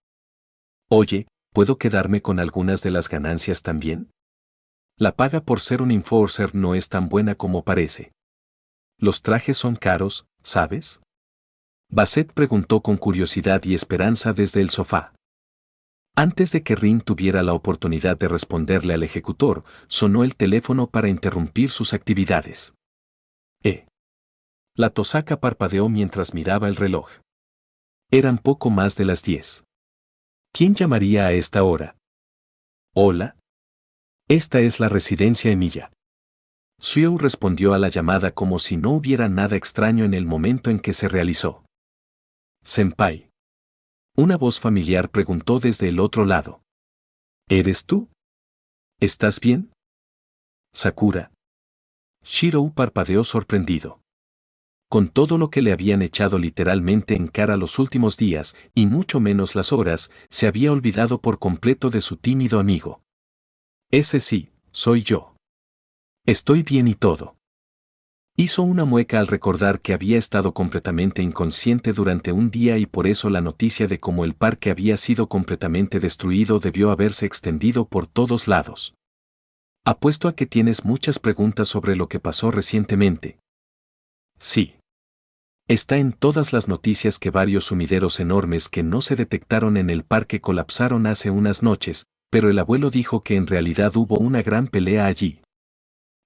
S1: Oye, ¿puedo quedarme con algunas de las ganancias también? La paga por ser un enforcer no es tan buena como parece. Los trajes son caros, ¿sabes? Basset preguntó con curiosidad y esperanza desde el sofá. Antes de que Rin tuviera la oportunidad de responderle al ejecutor, sonó el teléfono para interrumpir sus actividades. La Tosaka parpadeó mientras miraba el reloj. Eran poco más de las 10. ¿Quién llamaría a esta hora? Hola. Esta es la residencia Emilia. Sueo respondió a la llamada como si no hubiera nada extraño en el momento en que se realizó. Senpai. Una voz familiar preguntó desde el otro lado. ¿Eres tú? ¿Estás bien? Sakura. Shirou parpadeó sorprendido. Con todo lo que le habían echado literalmente en cara los últimos días, y mucho menos las horas, se había olvidado por completo de su tímido amigo. Ese sí, soy yo. Estoy bien y todo. Hizo una mueca al recordar que había estado completamente inconsciente durante un día y por eso la noticia de cómo el parque había sido completamente destruido debió haberse extendido por todos lados. Apuesto a que tienes muchas preguntas sobre lo que pasó recientemente. Sí. Está en todas las noticias que varios sumideros enormes que no se detectaron en el parque colapsaron hace unas noches, pero el abuelo dijo que en realidad hubo una gran pelea allí.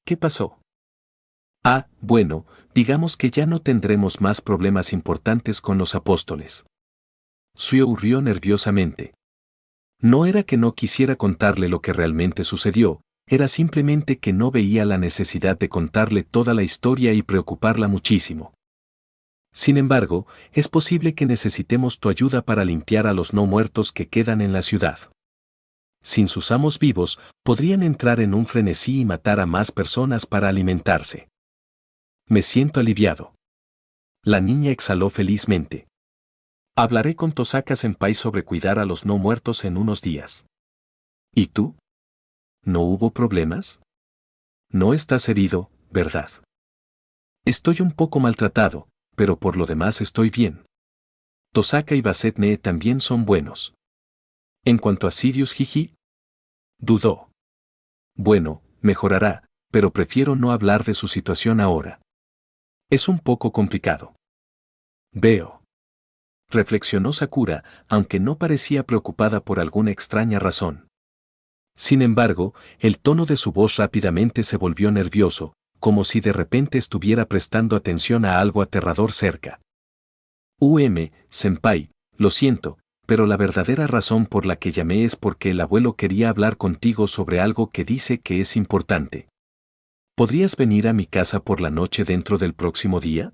S1: ¿Qué pasó? Ah, bueno, digamos que ya no tendremos más problemas importantes con los apóstoles. Suyo rió nerviosamente. No era que no quisiera contarle lo que realmente sucedió, era simplemente que no veía la necesidad de contarle toda la historia y preocuparla muchísimo. Sin embargo, es posible que necesitemos tu ayuda para limpiar a los no muertos que quedan en la ciudad. Sin sus amos vivos, podrían entrar en un frenesí y matar a más personas para alimentarse. Me siento aliviado. La niña exhaló felizmente. Hablaré con Tosaka-senpai sobre cuidar a los no muertos en unos días. ¿Y tú? ¿No hubo problemas? No estás herido, ¿verdad? Estoy un poco maltratado, pero por lo demás estoy bien. Tosaka y Basset Nee también son buenos. En cuanto a Sirius Jiji, dudó. Bueno, mejorará, pero prefiero no hablar de su situación ahora. Es un poco complicado. Veo. Reflexionó Sakura, aunque no parecía preocupada por alguna extraña razón. Sin embargo, el tono de su voz rápidamente se volvió nervioso, como si de repente estuviera prestando atención a algo aterrador cerca. Senpai, lo siento, pero la verdadera razón por la que llamé es porque el abuelo quería hablar contigo sobre algo que dice que es importante. ¿Podrías venir a mi casa por la noche dentro del próximo día?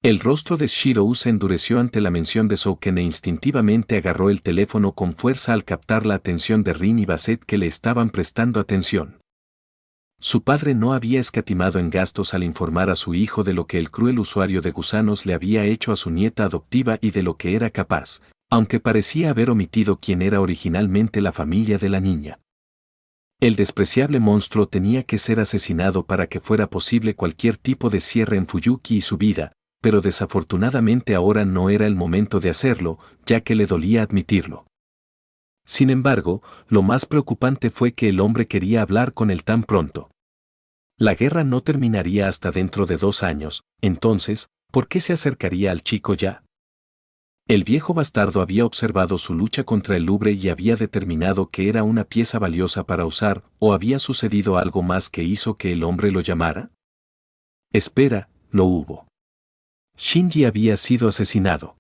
S1: El rostro de Shirou se endureció ante la mención de Souken e instintivamente agarró el teléfono con fuerza al captar la atención de Rin y Basset que le estaban prestando atención. Su padre no había escatimado en gastos al informar a su hijo de lo que el cruel usuario de gusanos le había hecho a su nieta adoptiva y de lo que era capaz, aunque parecía haber omitido quién era originalmente la familia de la niña. El despreciable monstruo tenía que ser asesinado para que fuera posible cualquier tipo de cierre en Fuyuki y su vida, pero desafortunadamente ahora no era el momento de hacerlo, ya que le dolía admitirlo. Sin embargo, lo más preocupante fue que el hombre quería hablar con él tan pronto. La guerra no terminaría hasta dentro de 2 años, entonces, ¿por qué se acercaría al chico ya? El viejo bastardo había observado su lucha contra el Louvre y había determinado que era una pieza valiosa para usar, ¿o había sucedido algo más que hizo que el hombre lo llamara? Espera, lo hubo. Shinji había sido asesinado.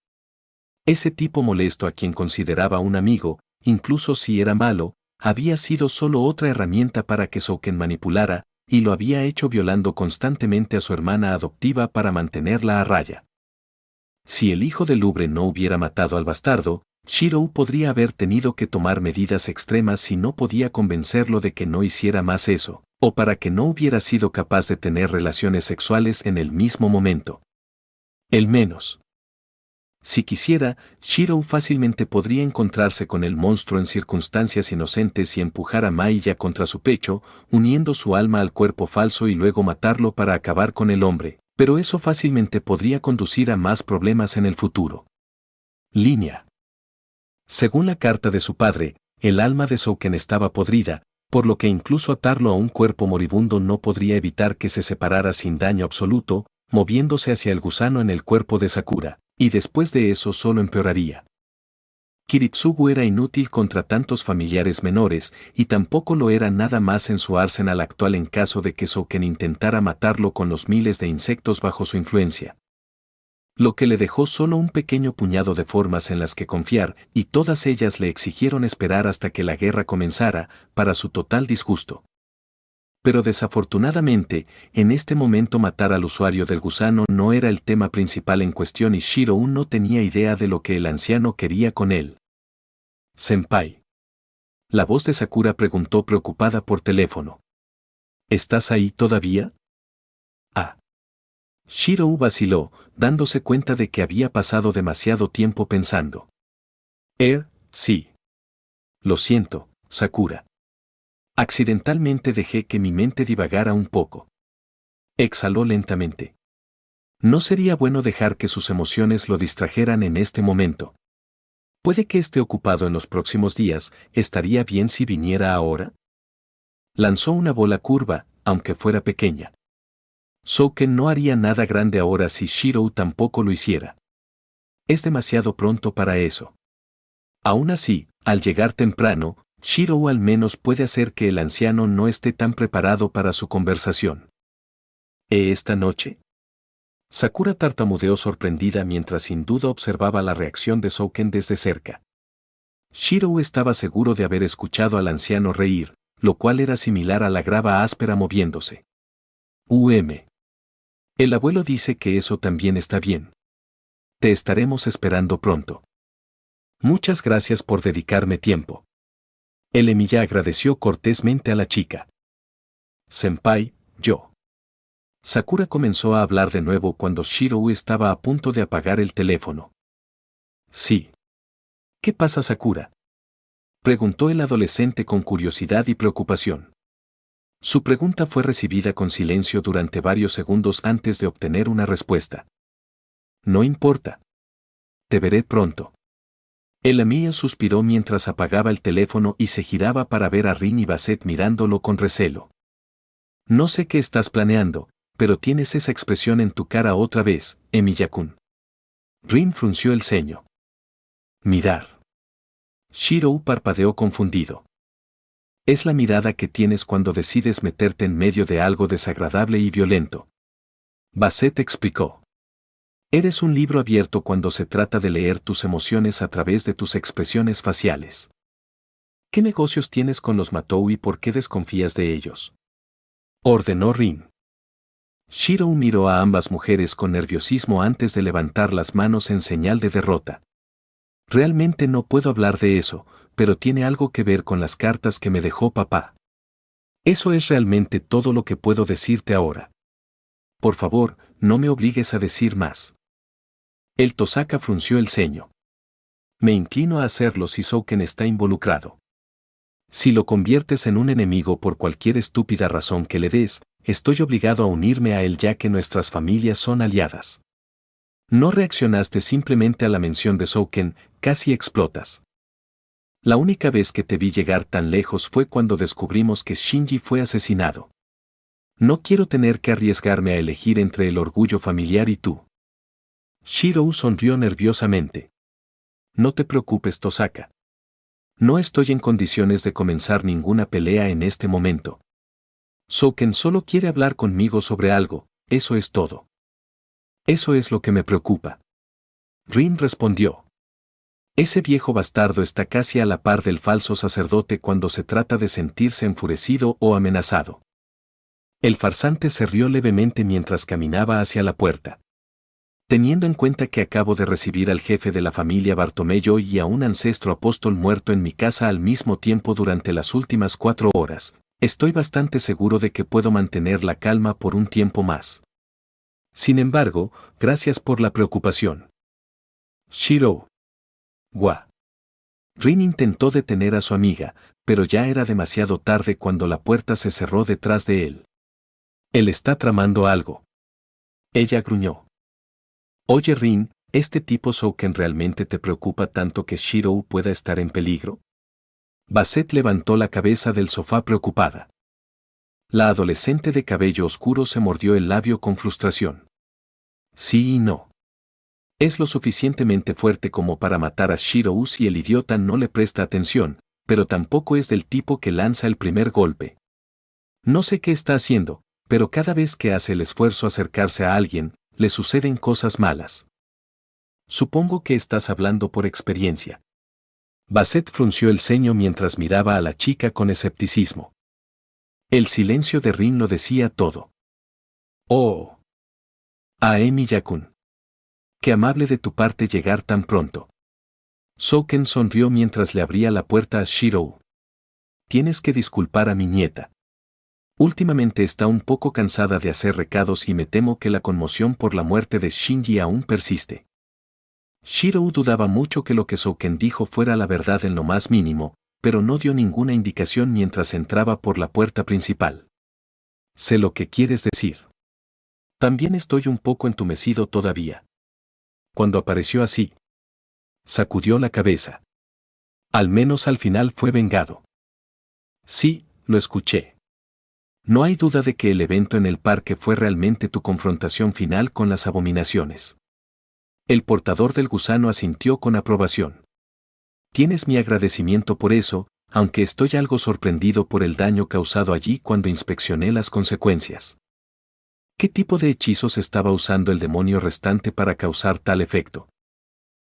S1: Ese tipo molesto a quien consideraba un amigo, incluso si era malo, había sido solo otra herramienta para que Souken manipulara, y lo había hecho violando constantemente a su hermana adoptiva para mantenerla a raya. Si el hijo de Lubre no hubiera matado al bastardo, Shirou podría haber tenido que tomar medidas extremas si no podía convencerlo de que no hiciera más eso, o para que no hubiera sido capaz de tener relaciones sexuales en el mismo momento. El menos. Si quisiera, Shirou fácilmente podría encontrarse con el monstruo en circunstancias inocentes y empujar a Maya contra su pecho, uniendo su alma al cuerpo falso y luego matarlo para acabar con el hombre, pero eso fácilmente podría conducir a más problemas en el futuro. Línea. Según la carta de su padre, el alma de Souken estaba podrida, por lo que incluso atarlo a un cuerpo moribundo no podría evitar que se separara sin daño absoluto, moviéndose hacia el gusano en el cuerpo de Sakura, y después de eso solo empeoraría. Kiritsugu era inútil contra tantos familiares menores, y tampoco lo era nada más en su arsenal actual en caso de que Souken intentara matarlo con los miles de insectos bajo su influencia. Lo que le dejó solo un pequeño puñado de formas en las que confiar, y todas ellas le exigieron esperar hasta que la guerra comenzara, para su total disgusto. Pero desafortunadamente, en este momento matar al usuario del gusano no era el tema principal en cuestión y Shirou no tenía idea de lo que el anciano quería con él. «Senpai». La voz de Sakura preguntó preocupada por teléfono. «¿Estás ahí todavía?» «Ah». Shirou vaciló, dándose cuenta de que había pasado demasiado tiempo pensando. Sí. Lo siento, Sakura. Accidentalmente dejé que mi mente divagara un poco. Exhaló lentamente. No sería bueno dejar que sus emociones lo distrajeran en este momento. Puede que esté ocupado en los próximos días, ¿estaría bien si viniera ahora? Lanzó una bola curva, aunque fuera pequeña. Souken no haría nada grande ahora si Shirou tampoco lo hiciera. Es demasiado pronto para eso. Aún así, al llegar temprano, Shirou al menos puede hacer que el anciano no esté tan preparado para su conversación. ¿Esta noche? Sakura tartamudeó sorprendida mientras sin duda observaba la reacción de Souken desde cerca. Shirou estaba seguro de haber escuchado al anciano reír, lo cual era similar a la grava áspera moviéndose. El abuelo dice que eso también está bien. Te estaremos esperando pronto. Muchas gracias por dedicarme tiempo. El Emiya agradeció cortésmente a la chica. Senpai, yo. Sakura comenzó a hablar de nuevo cuando Shirou estaba a punto de apagar el teléfono. Sí. ¿Qué pasa, Sakura?, preguntó el adolescente con curiosidad y preocupación. Su pregunta fue recibida con silencio durante varios segundos antes de obtener una respuesta. No importa. Te veré pronto. El Emiya suspiró mientras apagaba el teléfono y se giraba para ver a Rin y Basset mirándolo con recelo. No sé qué estás planeando, pero tienes esa expresión en tu cara otra vez, Emiya-kun. Rin frunció el ceño. Mirar. Shirou parpadeó confundido. Es la mirada que tienes cuando decides meterte en medio de algo desagradable y violento. Basset explicó. Eres un libro abierto cuando se trata de leer tus emociones a través de tus expresiones faciales. ¿Qué negocios tienes con los Matou y por qué desconfías de ellos?, ordenó Rin. Shirou miró a ambas mujeres con nerviosismo antes de levantar las manos en señal de derrota. Realmente no puedo hablar de eso, pero tiene algo que ver con las cartas que me dejó papá. Eso es realmente todo lo que puedo decirte ahora. Por favor, no me obligues a decir más. El Tosaka frunció el ceño. Me inclino a hacerlo si Souken está involucrado. Si lo conviertes en un enemigo por cualquier estúpida razón que le des, estoy obligado a unirme a él ya que nuestras familias son aliadas. No reaccionaste simplemente a la mención de Souken, casi explotas. La única vez que te vi llegar tan lejos fue cuando descubrimos que Shinji fue asesinado. No quiero tener que arriesgarme a elegir entre el orgullo familiar y tú. Shirou sonrió nerviosamente. No te preocupes, Tosaka. No estoy en condiciones de comenzar ninguna pelea en este momento. Souken solo quiere hablar conmigo sobre algo, eso es todo. Eso es lo que me preocupa. Rin respondió. Ese viejo bastardo está casi a la par del falso sacerdote cuando se trata de sentirse enfurecido o amenazado. El farsante se rió levemente mientras caminaba hacia la puerta. Teniendo en cuenta que acabo de recibir al jefe de la familia Bartomeu y a un ancestro apóstol muerto en mi casa al mismo tiempo durante las últimas 4 horas, estoy bastante seguro de que puedo mantener la calma por un tiempo más. Sin embargo, gracias por la preocupación. Shiro. Wa. Rin intentó detener a su amiga, pero ya era demasiado tarde cuando la puerta se cerró detrás de él. Él está tramando algo. Ella gruñó. Oye Rin, ¿este tipo Souken realmente te preocupa tanto que Shiro pueda estar en peligro? Basset levantó la cabeza del sofá preocupada. La adolescente de cabello oscuro se mordió el labio con frustración. Sí y no. Es lo suficientemente fuerte como para matar a Shiro si el idiota no le presta atención, pero tampoco es del tipo que lanza el primer golpe. No sé qué está haciendo, pero cada vez que hace el esfuerzo acercarse a alguien, le suceden cosas malas. Supongo que estás hablando por experiencia. Basset frunció el ceño mientras miraba a la chica con escepticismo. El silencio de Rin lo decía todo. Oh. Aemi Yakun. Qué amable de tu parte llegar tan pronto. Souken sonrió mientras le abría la puerta a Shiro. Tienes que disculpar a mi nieta. Últimamente está un poco cansada de hacer recados y me temo que la conmoción por la muerte de Shinji aún persiste. Shiro dudaba mucho que lo que Souken dijo fuera la verdad en lo más mínimo, pero no dio ninguna indicación mientras entraba por la puerta principal. Sé lo que quieres decir. También estoy un poco entumecido todavía. Cuando apareció así, sacudió la cabeza. Al menos al final fue vengado. Sí, lo escuché. No hay duda de que el evento en el parque fue realmente tu confrontación final con las abominaciones. El portador del gusano asintió con aprobación. Tienes mi agradecimiento por eso, aunque estoy algo sorprendido por el daño causado allí cuando inspeccioné las consecuencias. ¿Qué tipo de hechizos estaba usando el demonio restante para causar tal efecto?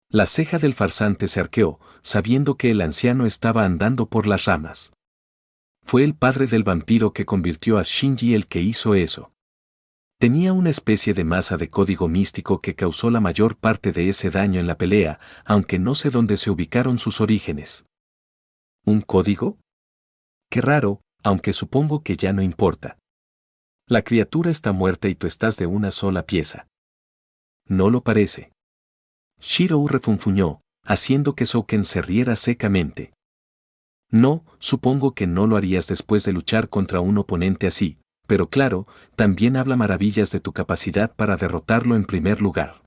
S1: La ceja del farsante se arqueó, sabiendo que el anciano estaba andando por las ramas. Fue el padre del vampiro que convirtió a Shinji el que hizo eso. Tenía una especie de masa de código místico que causó la mayor parte de ese daño en la pelea, aunque no sé dónde se ubicaron sus orígenes. ¿Un código? Qué raro, aunque supongo que ya no importa. La criatura está muerta y tú estás de una sola pieza. No lo parece. Shiro refunfuñó, haciendo que Souken se riera secamente. No, supongo que no lo harías después de luchar contra un oponente así, pero claro, también habla maravillas de tu capacidad para derrotarlo en primer lugar.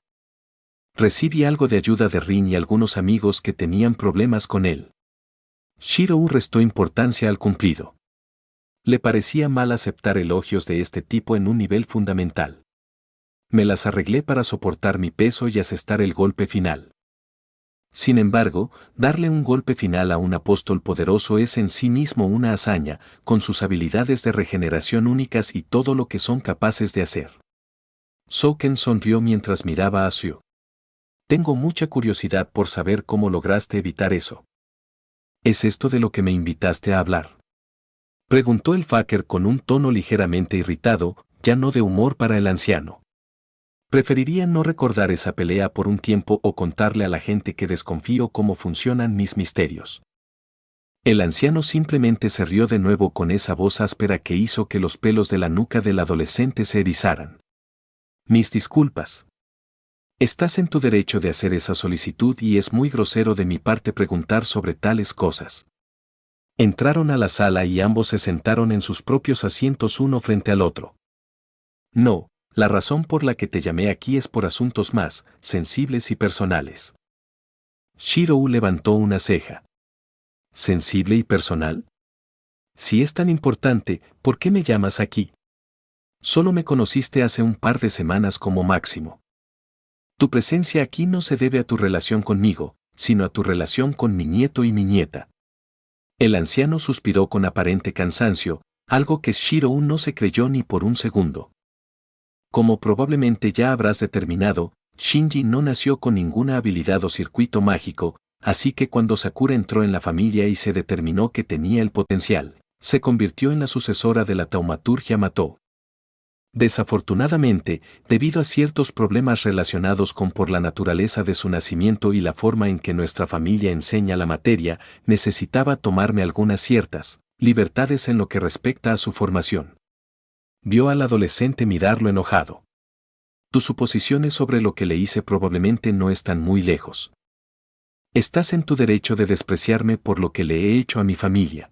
S1: Recibí algo de ayuda de Rin y algunos amigos que tenían problemas con él. Shiro restó importancia al cumplido. Le parecía mal aceptar elogios de este tipo en un nivel fundamental. Me las arreglé para soportar mi peso y asestar el golpe final. Sin embargo, darle un golpe final a un apóstol poderoso es en sí mismo una hazaña, con sus habilidades de regeneración únicas y todo lo que son capaces de hacer. Souken sonrió mientras miraba a Xiu. Tengo mucha curiosidad por saber cómo lograste evitar eso. ¿Es esto de lo que me invitaste a hablar? Preguntó el Faker con un tono ligeramente irritado, ya no de humor para el anciano. Preferiría no recordar esa pelea por un tiempo o contarle a la gente que desconfío cómo funcionan mis misterios. El anciano simplemente se rió de nuevo con esa voz áspera que hizo que los pelos de la nuca del adolescente se erizaran. Mis disculpas. Estás en tu derecho de hacer esa solicitud y es muy grosero de mi parte preguntar sobre tales cosas. Entraron a la sala y ambos se sentaron en sus propios asientos uno frente al otro. No. La razón por la que te llamé aquí es por asuntos más sensibles y personales. Shiro levantó una ceja. ¿Sensible y personal? Si es tan importante, ¿por qué me llamas aquí? Solo me conociste hace un par de semanas como máximo. Tu presencia aquí no se debe a tu relación conmigo, sino a tu relación con mi nieto y mi nieta. El anciano suspiró con aparente cansancio, algo que Shiro no se creyó ni por un segundo. Como probablemente ya habrás determinado, Shinji no nació con ninguna habilidad o circuito mágico, así que cuando Sakura entró en la familia y se determinó que tenía el potencial, se convirtió en la sucesora de la taumaturgia Matō. Desafortunadamente, debido a ciertos problemas relacionados con por la naturaleza de su nacimiento y la forma en que nuestra familia enseña la materia, necesitaba tomarme algunas ciertas libertades en lo que respecta a su formación. Vio al adolescente mirarlo enojado. Tus suposiciones sobre lo que le hice probablemente no están muy lejos. Estás en tu derecho de despreciarme por lo que le he hecho a mi familia.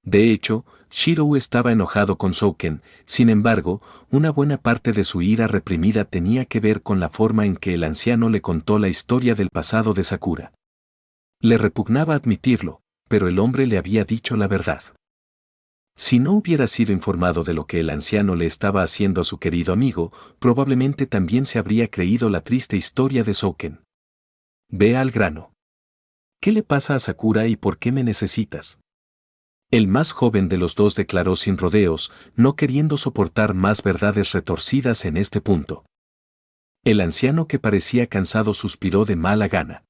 S1: De hecho, Shirou estaba enojado con Souken, sin embargo, una buena parte de su ira reprimida tenía que ver con la forma en que el anciano le contó la historia del pasado de Sakura. Le repugnaba admitirlo, pero el hombre le había dicho la verdad. Si no hubiera sido informado de lo que el anciano le estaba haciendo a su querido amigo, probablemente también se habría creído la triste historia de Souken. Ve al grano. ¿Qué le pasa a Sakura y por qué me necesitas? El más joven de los dos declaró sin rodeos, no queriendo soportar más verdades retorcidas en este punto. El anciano, que parecía cansado, suspiró de mala gana.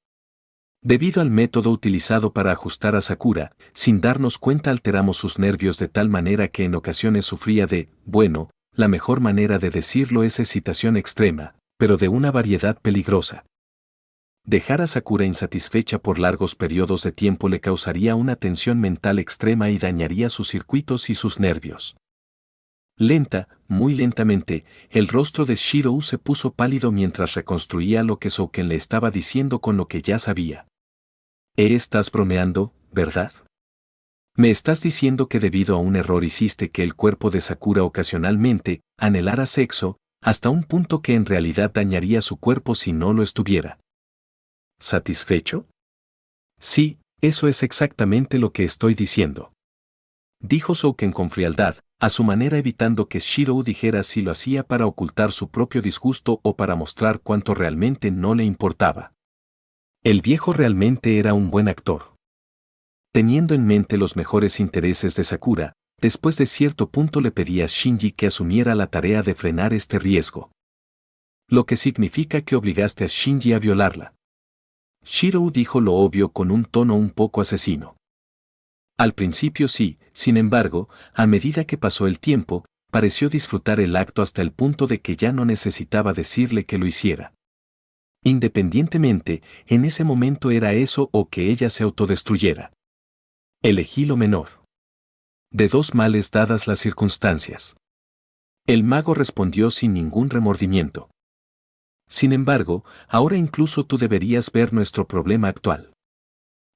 S1: Debido al método utilizado para ajustar a Sakura, sin darnos cuenta alteramos sus nervios de tal manera que en ocasiones sufría de, bueno, la mejor manera de decirlo es excitación extrema, pero de una variedad peligrosa. Dejar a Sakura insatisfecha por largos periodos de tiempo le causaría una tensión mental extrema y dañaría sus circuitos y sus nervios. Muy lentamente, el rostro de Shirou se puso pálido mientras reconstruía lo que Souken le estaba diciendo con lo que ya sabía. Estás bromeando, ¿verdad? Me estás diciendo que debido a un error hiciste que el cuerpo de Sakura ocasionalmente anhelara sexo, hasta un punto que en realidad dañaría su cuerpo si no lo estuviera. ¿Satisfecho? Sí, eso es exactamente lo que estoy diciendo. Dijo Souken con frialdad, a su manera, evitando que Shirou dijera si lo hacía para ocultar su propio disgusto o para mostrar cuánto realmente no le importaba. El viejo realmente era un buen actor. Teniendo en mente los mejores intereses de Sakura, después de cierto punto le pedía a Shinji que asumiera la tarea de frenar este riesgo. Lo que significa que obligaste a Shinji a violarla. Shirou dijo lo obvio con un tono un poco asesino. Al principio sí, sin embargo, a medida que pasó el tiempo, pareció disfrutar el acto hasta el punto de que ya no necesitaba decirle que lo hiciera. Independientemente, en ese momento era eso o que ella se autodestruyera. Elegí lo menor. De dos males dadas las circunstancias. El mago respondió sin ningún remordimiento. Sin embargo, ahora incluso tú deberías ver nuestro problema actual.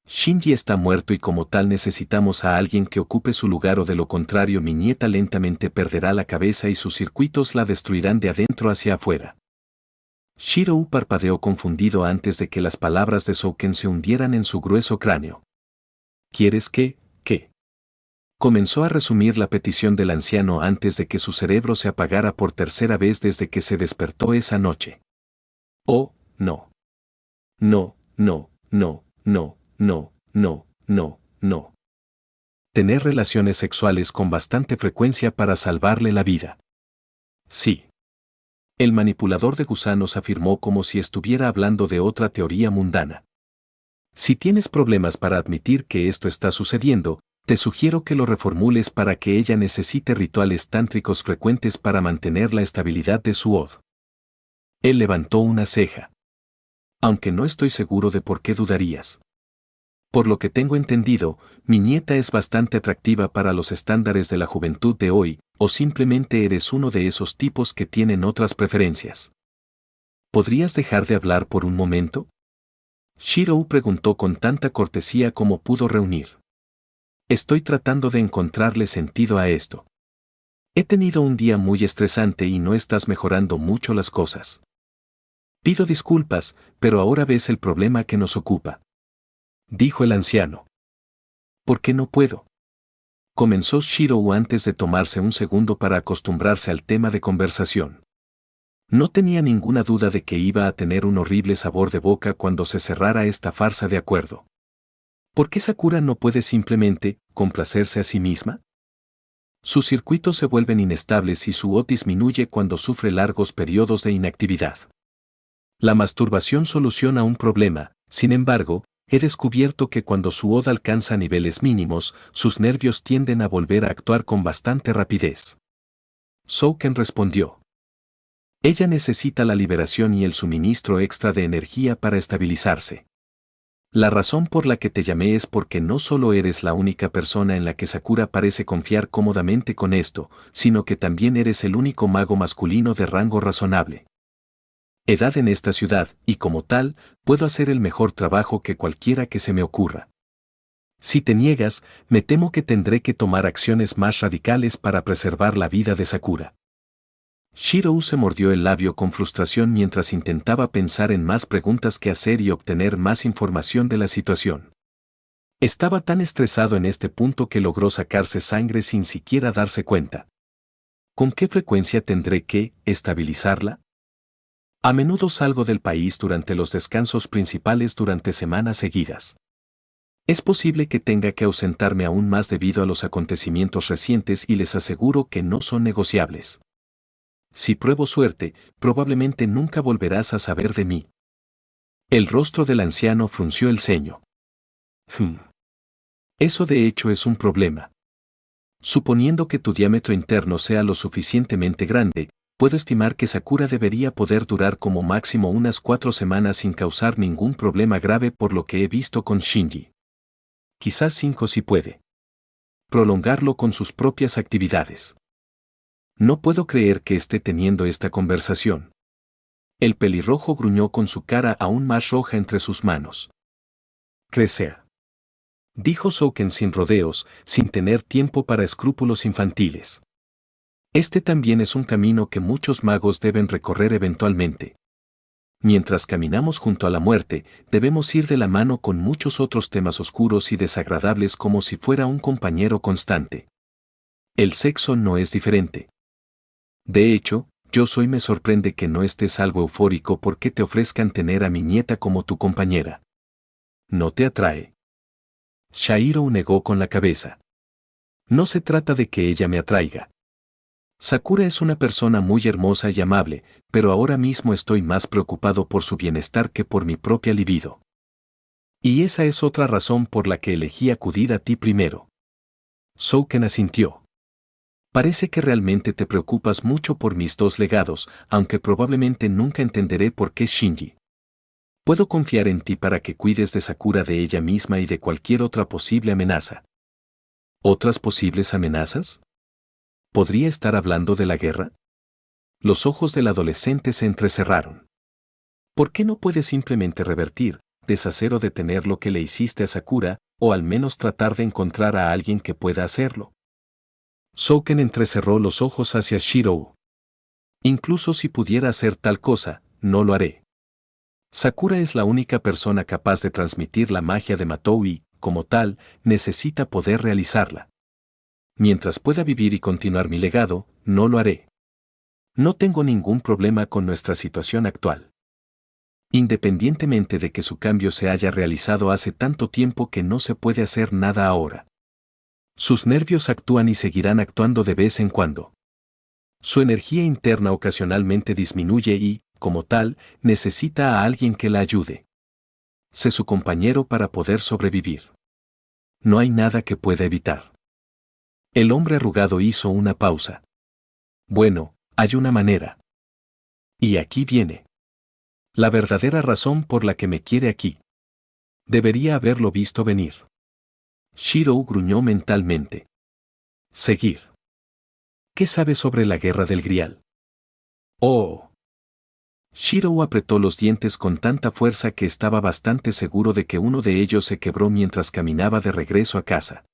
S1: Shinji está muerto y como tal necesitamos a alguien que ocupe su lugar, o de lo contrario mi nieta lentamente perderá la cabeza y sus circuitos la destruirán de adentro hacia afuera. Shirou parpadeó confundido antes de que las palabras de Souken se hundieran en su grueso cráneo. ¿Quieres que, qué? Comenzó a resumir la petición del anciano antes de que su cerebro se apagara por tercera vez desde que se despertó esa noche. Oh, no. No, no, no, no, no, no, no, no. Tener relaciones sexuales con bastante frecuencia para salvarle la vida. Sí. El manipulador de gusanos afirmó como si estuviera hablando de otra teoría mundana. Si tienes problemas para admitir que esto está sucediendo, te sugiero que lo reformules para que ella necesite rituales tántricos frecuentes para mantener la estabilidad de su od. Él levantó una ceja. Aunque no estoy seguro de por qué dudarías. Por lo que tengo entendido, mi nieta es bastante atractiva para los estándares de la juventud de hoy, o simplemente eres uno de esos tipos que tienen otras preferencias. ¿Podrías dejar de hablar por un momento? Shirou preguntó con tanta cortesía como pudo reunir. Estoy tratando de encontrarle sentido a esto. He tenido un día muy estresante y no estás mejorando mucho las cosas. Pido disculpas, pero ahora ves el problema que nos ocupa. Dijo el anciano. ¿Por qué no puedo? Comenzó Shirou antes de tomarse un segundo para acostumbrarse al tema de conversación. No tenía ninguna duda de que iba a tener un horrible sabor de boca cuando se cerrara esta farsa de acuerdo. ¿Por qué Sakura no puede simplemente complacerse a sí misma? Sus circuitos se vuelven inestables y su od disminuye cuando sufre largos periodos de inactividad. La masturbación soluciona un problema, sin embargo, he descubierto que cuando su od alcanza niveles mínimos, sus nervios tienden a volver a actuar con bastante rapidez. Souken respondió. Ella necesita la liberación y el suministro extra de energía para estabilizarse. La razón por la que te llamé es porque no solo eres la única persona en la que Sakura parece confiar cómodamente con esto, sino que también eres el único mago masculino de rango razonable. Edad en esta ciudad, y como tal, puedo hacer el mejor trabajo que cualquiera que se me ocurra. Si te niegas, me temo que tendré que tomar acciones más radicales para preservar la vida de Sakura. Shirou se mordió el labio con frustración mientras intentaba pensar en más preguntas que hacer y obtener más información de la situación. Estaba tan estresado en este punto que logró sacarse sangre sin siquiera darse cuenta. ¿Con qué frecuencia tendré que estabilizarla? A menudo salgo del país durante los descansos principales durante semanas seguidas. Es posible que tenga que ausentarme aún más debido a los acontecimientos recientes y les aseguro que no son negociables. Si pruebo suerte, probablemente nunca volverás a saber de mí. El rostro del anciano frunció el ceño. Eso de hecho es un problema. Suponiendo que tu diámetro interno sea lo suficientemente grande, puedo estimar que Sakura debería poder durar como máximo unas 4 semanas sin causar ningún problema grave por lo que he visto con Shinji. Quizás 5 si puede. Prolongarlo con sus propias actividades. No puedo creer que esté teniendo esta conversación. El pelirrojo gruñó con su cara aún más roja entre sus manos. Crecer. Dijo Souken sin rodeos, sin tener tiempo para escrúpulos infantiles. Este también es un camino que muchos magos deben recorrer eventualmente. Mientras caminamos junto a la muerte, debemos ir de la mano con muchos otros temas oscuros y desagradables como si fuera un compañero constante. El sexo no es diferente. De hecho, me sorprende que no estés algo eufórico porque te ofrezcan tener a mi nieta como tu compañera. ¿No te atrae? Shirou negó con la cabeza. No se trata de que ella me atraiga. Sakura es una persona muy hermosa y amable, pero ahora mismo estoy más preocupado por su bienestar que por mi propia libido. Y esa es otra razón por la que elegí acudir a ti primero. Souken asintió. Parece que realmente te preocupas mucho por mis 2 legados, aunque probablemente nunca entenderé por qué Shinji. Puedo confiar en ti para que cuides de Sakura de ella misma y de cualquier otra posible amenaza. ¿Otras posibles amenazas? ¿Podría estar hablando de la guerra? Los ojos del adolescente se entrecerraron. ¿Por qué no puedes simplemente revertir, deshacer o detener lo que le hiciste a Sakura, o al menos tratar de encontrar a alguien que pueda hacerlo? Souken entrecerró los ojos hacia Shirou. Incluso si pudiera hacer tal cosa, no lo haré. Sakura es la única persona capaz de transmitir la magia de Matou y, como tal, necesita poder realizarla. Mientras pueda vivir y continuar mi legado, no lo haré. No tengo ningún problema con nuestra situación actual. Independientemente de que su cambio se haya realizado hace tanto tiempo que no se puede hacer nada ahora. Sus nervios actúan y seguirán actuando de vez en cuando. Su energía interna ocasionalmente disminuye y, como tal, necesita a alguien que la ayude. Sé su compañero para poder sobrevivir. No hay nada que pueda evitar. El hombre arrugado hizo una pausa. Bueno, hay una manera. Y aquí viene. La verdadera razón por la que me quiere aquí. Debería haberlo visto venir. Shirou gruñó mentalmente. Seguir. ¿Qué sabe sobre la guerra del Grial? Oh. Shirou apretó los dientes con tanta fuerza que estaba bastante seguro de que uno de ellos se quebró mientras caminaba de regreso a casa.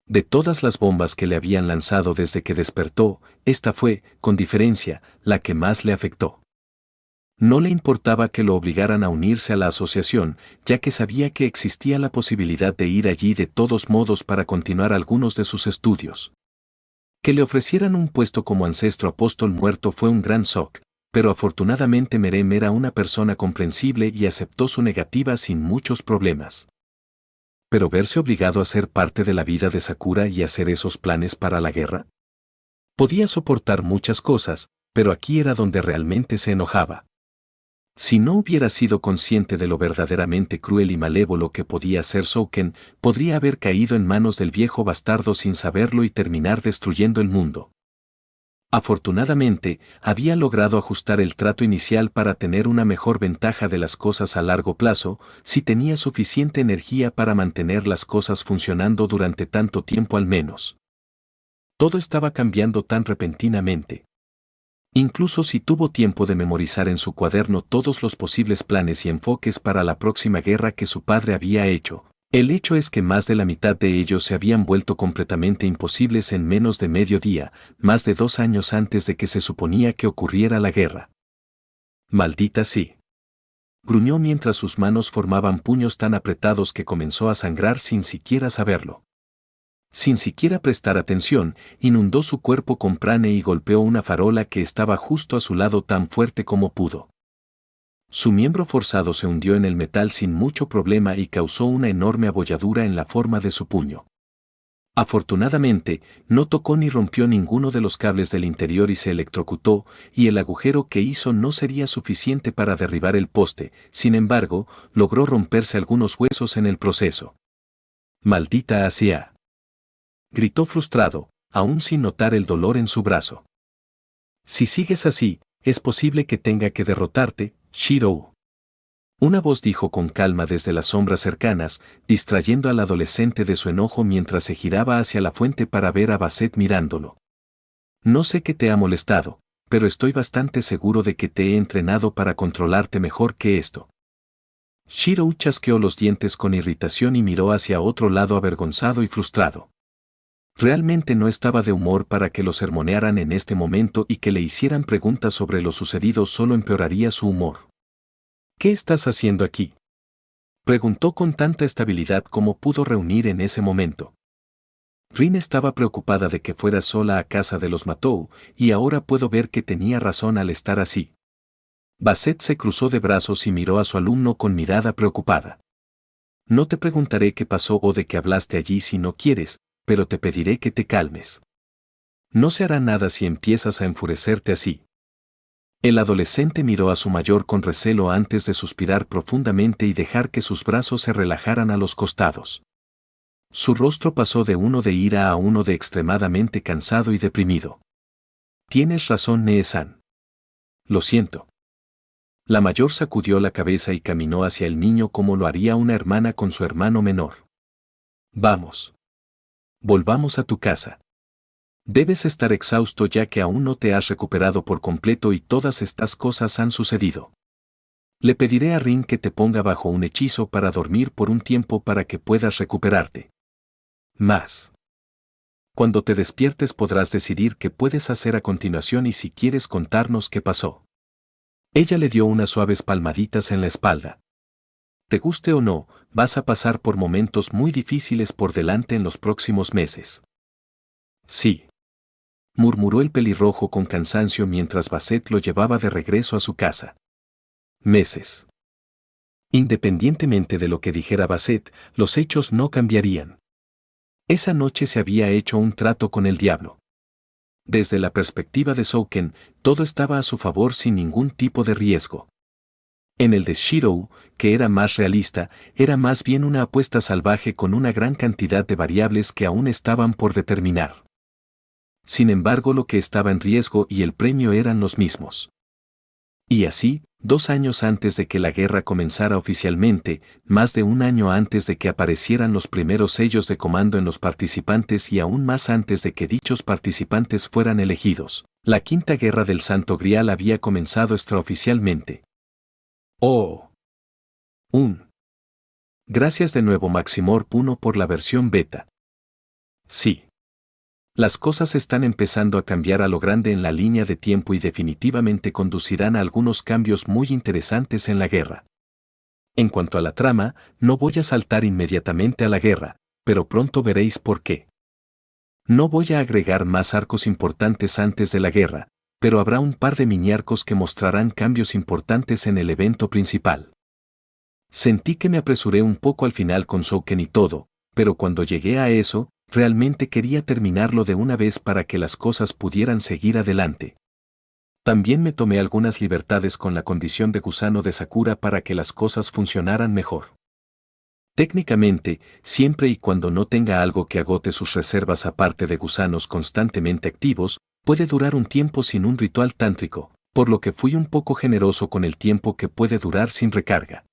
S1: De todas las bombas que le habían lanzado desde que despertó, esta fue, con diferencia, la que más le afectó. No le importaba que lo obligaran a unirse a la asociación, ya que sabía que existía la posibilidad de ir allí de todos modos para continuar algunos de sus estudios. Que le ofrecieran un puesto como ancestro apóstol muerto fue un gran shock, pero afortunadamente Merem era una persona comprensible y aceptó su negativa sin muchos problemas. Pero verse obligado a ser parte de la vida de Sakura y hacer esos planes para la guerra. Podía soportar muchas cosas, pero aquí era donde realmente se enojaba. Si no hubiera sido consciente de lo verdaderamente cruel y malévolo que podía ser Souken, podría haber caído en manos del viejo bastardo sin saberlo y terminar destruyendo el mundo. Afortunadamente, había logrado ajustar el trato inicial para tener una mejor ventaja de las cosas a largo plazo, si tenía suficiente energía para mantener las cosas funcionando durante tanto tiempo al menos. Todo estaba cambiando tan repentinamente. Incluso si tuvo tiempo de memorizar en su cuaderno todos los posibles planes y enfoques para la próxima guerra que su padre había hecho, el hecho es que más de la mitad de ellos se habían vuelto completamente imposibles en menos de medio día, más de 2 años antes de que se suponía que ocurriera la guerra. Maldita sí. Gruñó mientras sus manos formaban puños tan apretados que comenzó a sangrar sin siquiera saberlo. Sin siquiera prestar atención, inundó su cuerpo con prane y golpeó una farola que estaba justo a su lado tan fuerte como pudo. Su miembro forzado se hundió en el metal sin mucho problema y causó una enorme abolladura en la forma de su puño. Afortunadamente, no tocó ni rompió ninguno de los cables del interior y se electrocutó, y el agujero que hizo no sería suficiente para derribar el poste, sin embargo, logró romperse algunos huesos en el proceso. ¡Maldita Asia!, gritó frustrado, aún sin notar el dolor en su brazo. Si sigues así, es posible que tenga que derrotarte, Shirou. Una voz dijo con calma desde las sombras cercanas, distrayendo al adolescente de su enojo mientras se giraba hacia la fuente para ver a Basset mirándolo. No sé qué te ha molestado, pero estoy bastante seguro de que te he entrenado para controlarte mejor que esto. Shirou chasqueó los dientes con irritación y miró hacia otro lado avergonzado y frustrado. Realmente no estaba de humor para que lo sermonearan en este momento y que le hicieran preguntas sobre lo sucedido solo empeoraría su humor. ¿Qué estás haciendo aquí?, preguntó con tanta estabilidad como pudo reunir en ese momento. Rin estaba preocupada de que fuera sola a casa de los Matou, y ahora puedo ver que tenía razón al estar así. Basset se cruzó de brazos y miró a su alumno con mirada preocupada. No te preguntaré qué pasó o de qué hablaste allí si no quieres, pero te pediré que te calmes. No se hará nada si empiezas a enfurecerte así. El adolescente miró a su mayor con recelo antes de suspirar profundamente y dejar que sus brazos se relajaran a los costados. Su rostro pasó de uno de ira a uno de extremadamente cansado y deprimido. Tienes razón, Nee-san. Lo siento. La mayor sacudió la cabeza y caminó hacia el niño como lo haría una hermana con su hermano menor. Vamos. Volvamos a tu casa. Debes estar exhausto ya que aún no te has recuperado por completo y todas estas cosas han sucedido. Le pediré a Rin que te ponga bajo un hechizo para dormir por un tiempo para que puedas recuperarte. Más. Cuando te despiertes podrás decidir qué puedes hacer a continuación y si quieres contarnos qué pasó. Ella le dio unas suaves palmaditas en la espalda. Te guste o no, vas a pasar por momentos muy difíciles por delante en los próximos meses. Sí, murmuró el pelirrojo con cansancio mientras Basset lo llevaba de regreso a su casa. Meses. Independientemente de lo que dijera Basset, los hechos no cambiarían. Esa noche se había hecho un trato con el diablo. Desde la perspectiva de Souken, todo estaba a su favor sin ningún tipo de riesgo. En el de Shirou, que era más realista, era más bien una apuesta salvaje con una gran cantidad de variables que aún estaban por determinar. Sin embargo, lo que estaba en riesgo y el premio eran los mismos. Y así, 2 años antes de que la guerra comenzara oficialmente, más de 1 año antes de que aparecieran los primeros sellos de comando en los participantes y aún más antes de que dichos participantes fueran elegidos, la Quinta Guerra del Santo Grial había comenzado extraoficialmente. ¡Oh! Gracias de nuevo Maximorp 1 por la versión beta. Sí. Las cosas están empezando a cambiar a lo grande en la línea de tiempo y definitivamente conducirán a algunos cambios muy interesantes en la guerra. En cuanto a la trama, no voy a saltar inmediatamente a la guerra, pero pronto veréis por qué. No voy a agregar más arcos importantes antes de la guerra, pero habrá un par de mini arcos que mostrarán cambios importantes en el evento principal. Sentí que me apresuré un poco al final con Souken y todo, pero cuando llegué a eso, realmente quería terminarlo de una vez para que las cosas pudieran seguir adelante. También me tomé algunas libertades con la condición de gusano de Sakura para que las cosas funcionaran mejor. Técnicamente, siempre y cuando no tenga algo que agote sus reservas aparte de gusanos constantemente activos, Puede durar un tiempo sin un ritual tántrico, por lo que fui un poco generoso con el tiempo que puede durar sin recarga.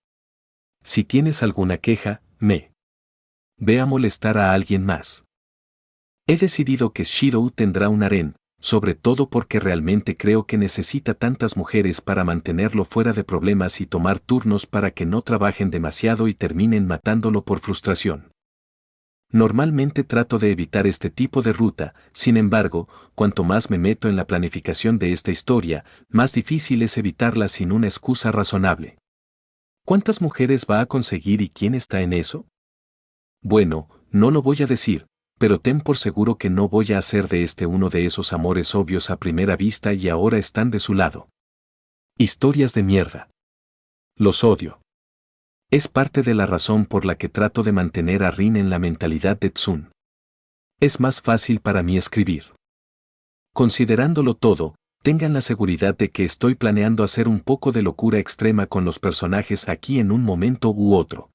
S1: Si tienes alguna queja, ve a molestar a alguien más. He decidido que Shirou tendrá un harén, sobre todo porque realmente creo que necesita tantas mujeres para mantenerlo fuera de problemas y tomar turnos para que no trabajen demasiado y terminen matándolo por frustración. Normalmente trato de evitar este tipo de ruta, sin embargo, cuanto más me meto en la planificación de esta historia, más difícil es evitarla sin una excusa razonable. ¿Cuántas mujeres va a conseguir y quién está en eso? Bueno, no lo voy a decir, pero ten por seguro que no voy a hacer de este uno de esos amores obvios a primera vista y ahora están de su lado. Historias de mierda. Los odio. Es parte de la razón por la que trato de mantener a Rin en la mentalidad de Tsun. Es más fácil para mí escribir. Considerándolo todo, tengan la seguridad de que estoy planeando hacer un poco de locura extrema con los personajes aquí en un momento u otro.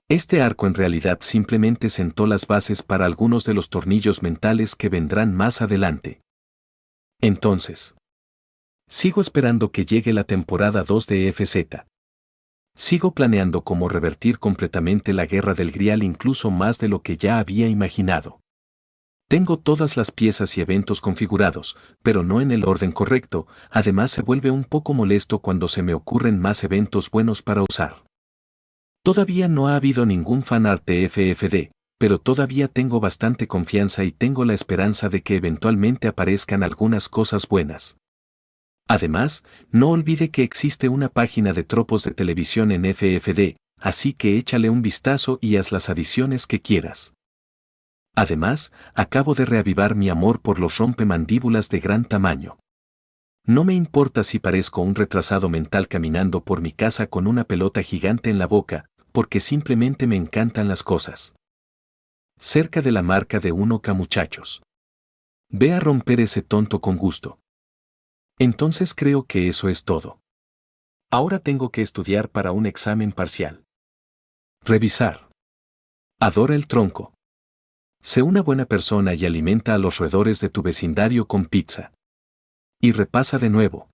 S1: Este arco en realidad simplemente sentó las bases para algunos de los tornillos mentales que vendrán más adelante. Entonces, sigo esperando que llegue la temporada 2 de FZ. Sigo planeando cómo revertir completamente la Guerra del Grial incluso más de lo que ya había imaginado. Tengo todas las piezas y eventos configurados, pero no en el orden correcto, además se vuelve un poco molesto cuando se me ocurren más eventos buenos para usar. Todavía no ha habido ningún fanart de FFD, pero todavía tengo bastante confianza y tengo la esperanza de que eventualmente aparezcan algunas cosas buenas. Además, no olvide que existe una página de tropos de televisión en FFD, así que échale un vistazo y haz las adiciones que quieras. Además, acabo de reavivar mi amor por los rompemandíbulas de gran tamaño. No me importa si parezco un retrasado mental caminando por mi casa con una pelota gigante en la boca, porque simplemente me encantan las cosas. Cerca de la marca de 1K muchachos. Ve a romper ese tonto con gusto. Entonces creo que eso es todo. Ahora tengo que estudiar para un examen parcial. Revisar. Adora el tronco. Sé una buena persona y alimenta a los roedores de tu vecindario con pizza. Y repasa de nuevo.